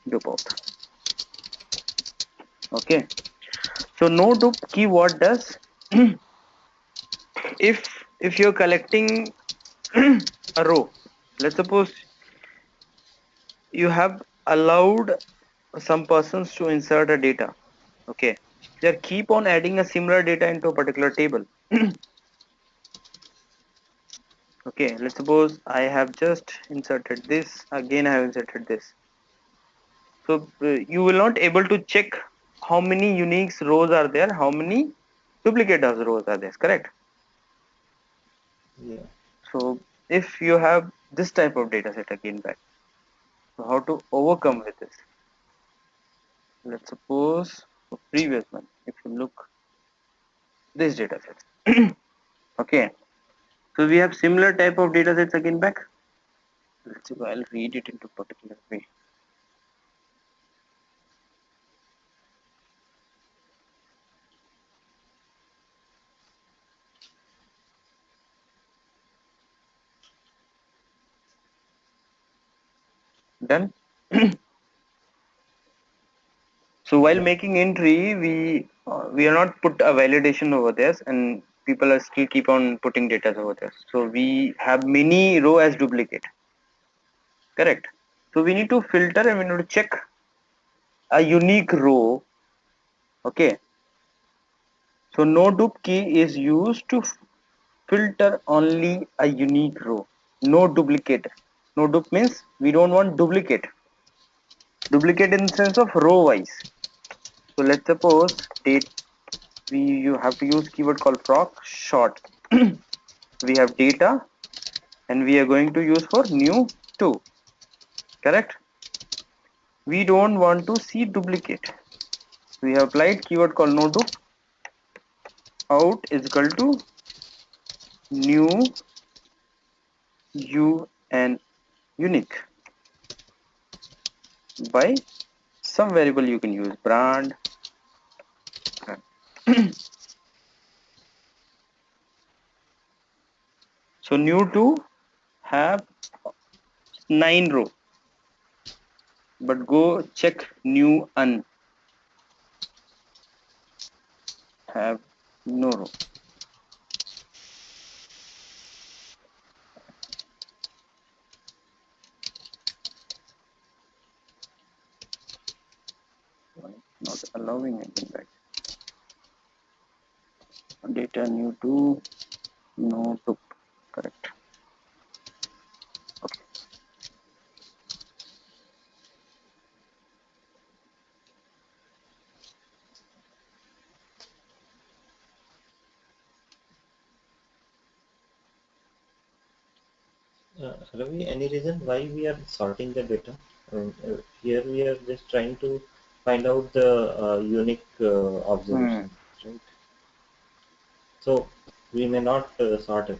dup out. Okay. So no dup key what does? if you're collecting a row, let's suppose you have allowed some persons to insert a data, okay, they keep on adding a similar data into a particular table Okay, let's suppose I have just inserted this, again I have inserted this. So you will not able to check how many unique rows are there, how many duplicate of rows are there, correct? Yeah. So if you have this type of data set again back, so how to overcome with this? Let's suppose the previous one, if you look this data set. Okay, so we have similar type of data sets again back. Let's see, I'll read it into particular way. Done. So while making entry, we are not put a validation over there, and people are still keep on putting data over there. So we have many row as duplicate, correct? So we need to filter and we need to check a unique row. Okay. So no dup key is used to filter only a unique row, no duplicate. No dup means we don't want duplicate. Duplicate in the sense of row wise. So let's suppose date you have to use keyword called proc short. We have data and we are going to use for new 2, correct? We don't want to see duplicate. We have applied keyword called no dup. Out is equal to new un unique by some variable you can use brand. So new 2 have 9 row, but go check new un have no row. Not allowing anything back. Data new 2 no dup, correct. Okay. Ravi, any reason why we are sorting the data? Here we are just trying to find out the unique observation, right? So we may not sort it.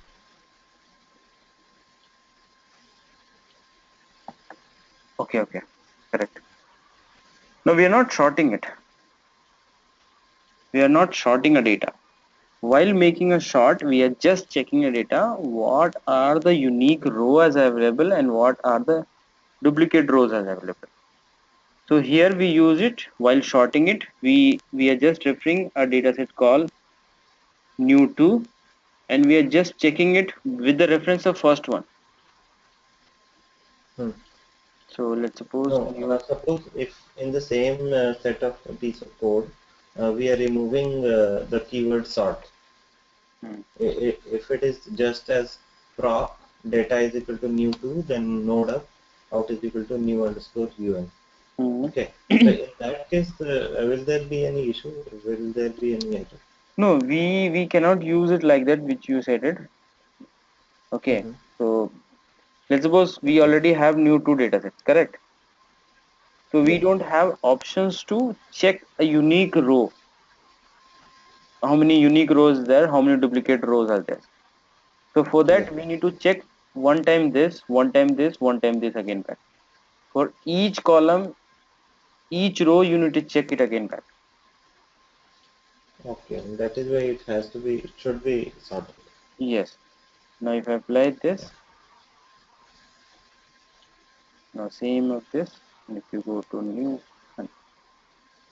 Okay, correct. No, we are not sorting it. We are not sorting a data. While making a sort, we are just checking a data. What are the unique rows available and what are the duplicate rows as available? So here we use it while sorting it. We are just referring a data set called new 2 and we are just checking it with the reference of first one. Hmm. So let's suppose No, suppose if in the same set of piece of code, we are removing the keyword sort. If it is just as proc data is equal to new 2, then node up out is equal to new underscore un. Okay. So in that case, will there be any issue? Will there be any error? no, we cannot use it like that which you said it. Okay. So let's suppose we already have new 2 data sets, correct? So we Yes. don't have options to check a unique row. How many unique rows there, how many duplicate rows are there. So for that Yeah. we need to check one time this, one time this, one time this again back. For each column, each row you need to check it again back. Okay. And that is why it has to be, it should be sorted. Yes. Now if I apply this, now same of this, and if you go to new, and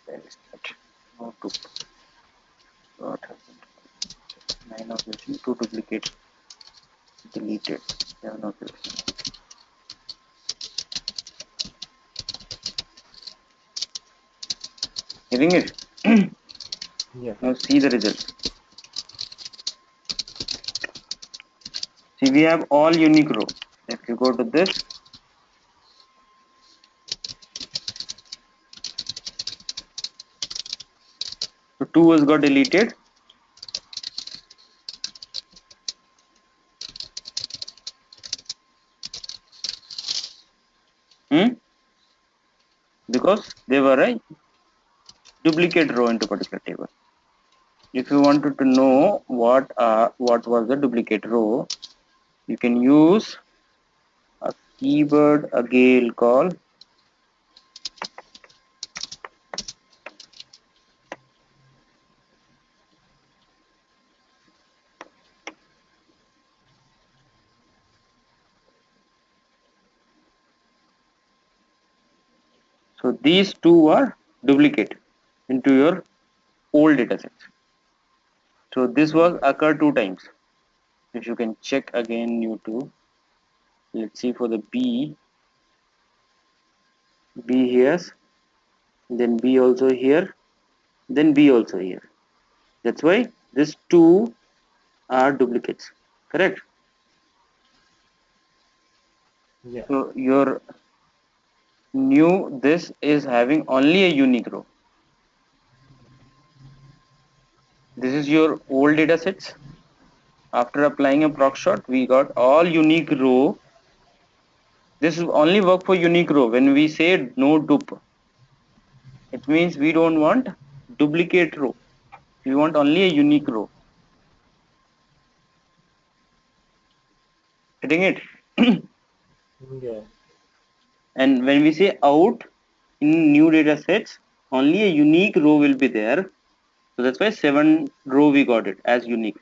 there is that. No two. What happened? 9 observation, 2 duplicate deleted. 7 observation. Getting it? Yeah. Now see the results. See, we have all unique row. If you go to this, so 2 has got deleted. Because they were a duplicate row into particular table. If you wanted to know what was the duplicate row, you can use a keyword again call so these two are duplicate into your old datasets. So this was occurred 2 times. If you can check again new 2, let's see for the B here, then B also here, then B also here. That's why these 2 are duplicates, correct? Yeah. So your new this is having only a unique row. This is your old data sets. After applying a proc shot, we got all unique row. This will only work for unique row. When we say no dupe, it means we don't want duplicate row. We want only a unique row. Getting it? Yeah. And when we say out in new data sets, only a unique row will be there. So that's why 7 row we got it as unique.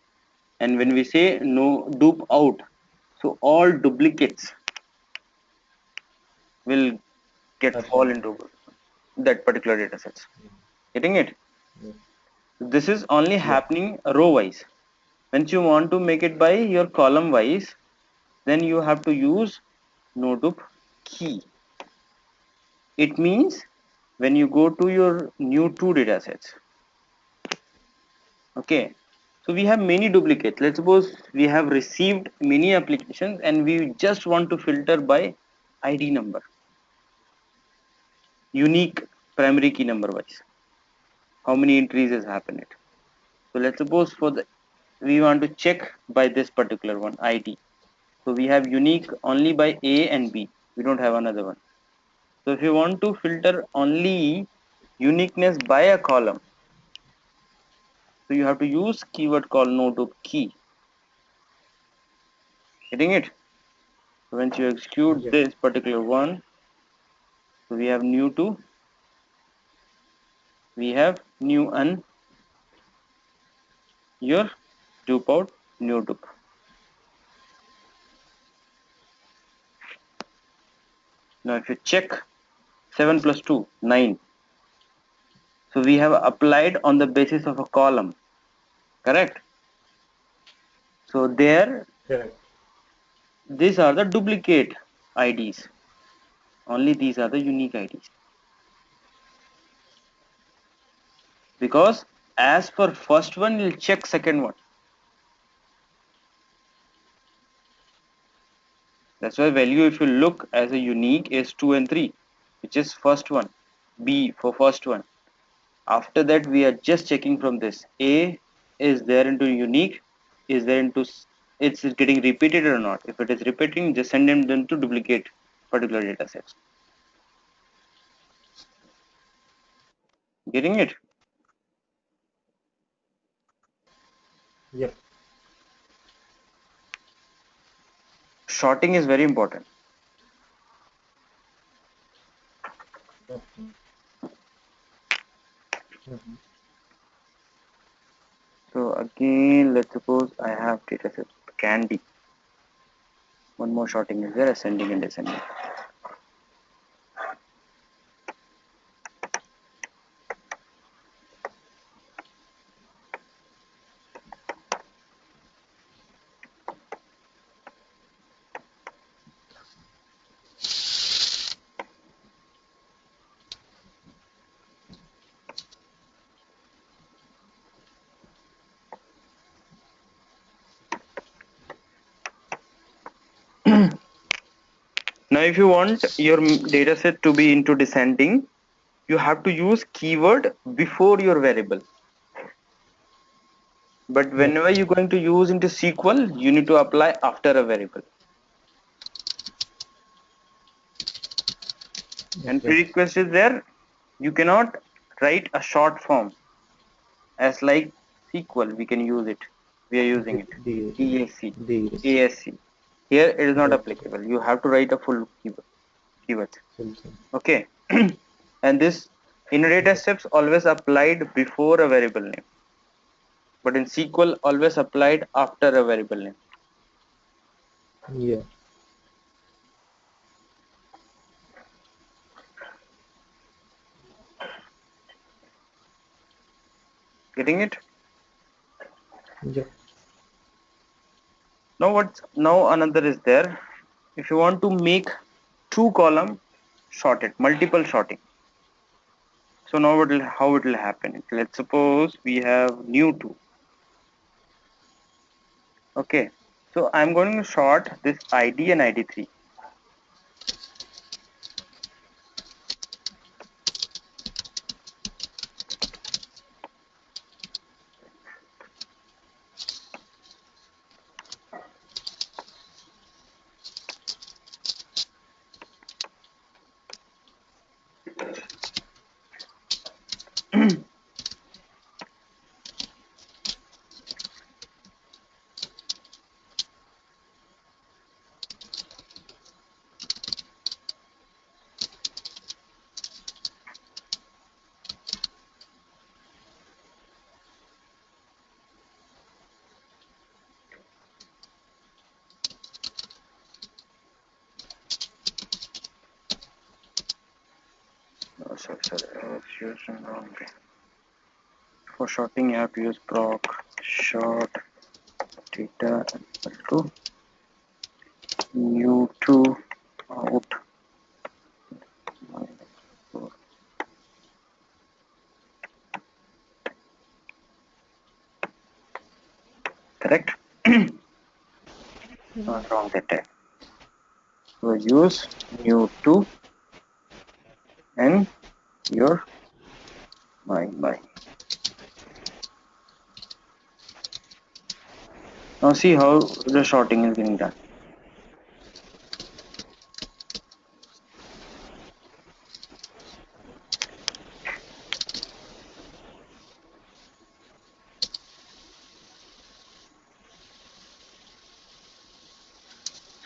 And when we say no dupe out, so all duplicates will get fall Absolutely. into that particular data sets. Getting it? Yeah. This is only Yeah. happening row wise. Once you want to make it by your column wise, then you have to use nodup key. It means when you go to your new 2 data sets, okay, so we have many duplicates. Let's suppose we have received many applications and we just want to filter by ID number, unique primary key number wise, how many entries has happened. So let's suppose for the we want to check by this particular one ID. So we have unique only by A and B. We don't have another one. So if you want to filter only uniqueness by a column, so you have to use keyword called nodup key. Getting it? So once you execute Yeah. this particular one, so we have new 2, we have new and your dupe out new dupe. Now if you check 7 plus 2, 9. So we have applied on the basis of a column, correct? So there, Correct. these are the duplicate IDs. Only these are the unique IDs. Because as per first one, you'll check second one. That's why value, if you look as a unique, is 2 and 3, which is first one. B for first one. After that, we are just checking from this. A is there into unique, is there into it's getting repeated or not. If it is repeating, just send them into duplicate particular data sets. Getting it? Yep. Sorting is very important. Mhm. Mhm. So again, let's suppose I have data set candy. One more sorting is there, ascending and descending. Now if you want your data set to be into descending, you have to use keyword before your variable. But whenever you're going to use into SQL, you need to apply after a variable. And prerequisite is there, you cannot write a short form as like SQL. We can use it. We are using it. DAC, ASC. Here it is not applicable. You have to write a full keyword. Okay. And this inner data steps always applied before a variable name. But in SQL always applied after a variable name. Yeah. Getting it? Yeah. Now another is there. If you want to make two column sorted, multiple sorting. So now how it will happen? Let's suppose we have new 2. Okay. So I'm going to sort this ID and ID3. For sorting, you have to use proc sort data equal to new2 out. Correct? Wrong that time. So use new2 and your my. Now see how the sorting is getting done.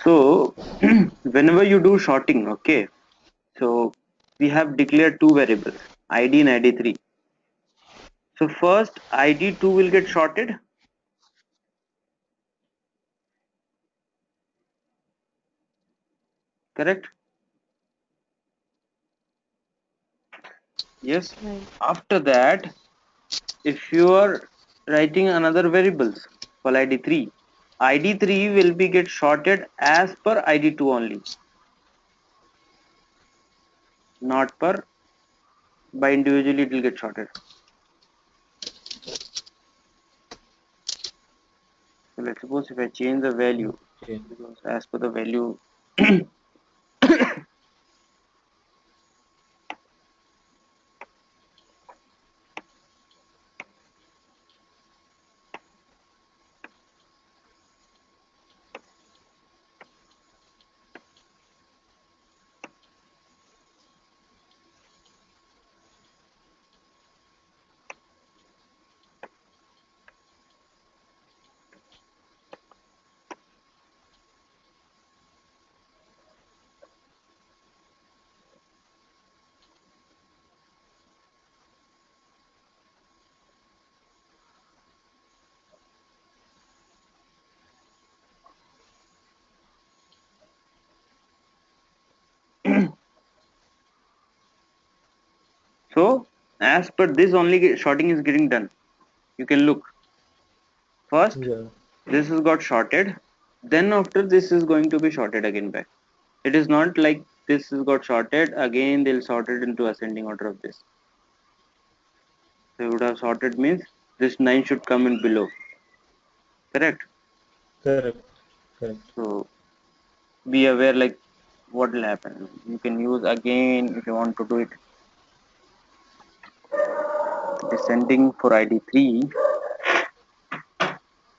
So whenever you do sorting, okay, so we have declared two variables, ID and ID3. So first ID2 will get sorted. Correct? Yes. Right. After that, if you are writing another variables for ID3, ID3 will be get sorted as per ID2 only, not per by individually it will get sorted. So let's suppose if I change the value, because as per the value so as per this only sorting is getting done. You can look first this has got sorted, then after this is going to be sorted again back. It is not like this has got sorted again they'll sort it into ascending order of this. They would have sorted means this 9 should come in below. Correct? Correct. So be aware like what will happen? You can use again if you want to do it. Descending for ID3,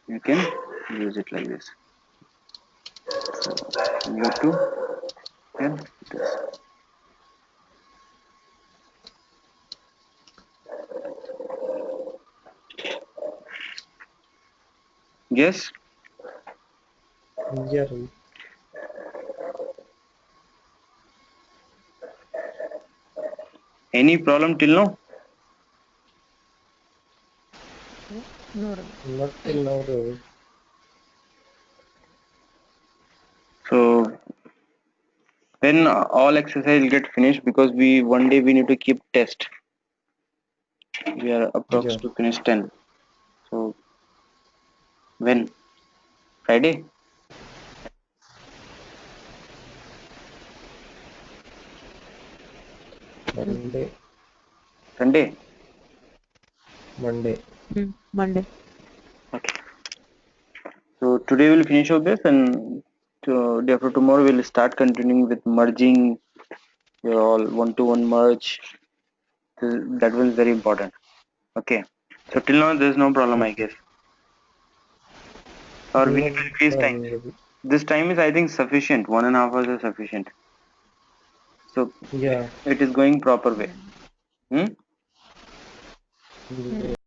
you can use it like this. So U2 and this. Yes. Yeah, Ravi. Any problem till now? No, Ravi. Not till now, Ravi. So when all exercise will get finished, because we one day we need to keep test. We are approx Yeah. to finish 10. So when? Friday? Monday. Sunday? Monday. Monday. Okay. So today we'll finish up this, and day after tomorrow we'll start continuing with merging. Your all one-to-one merge. That one is very important. Okay. So till now there's no problem, I Okay. guess. Or we need No to increase time. problem, Ravi. This time is, I think, sufficient. 1.5 hours is sufficient. So Yeah. it is going proper way. Hmm? Yeah.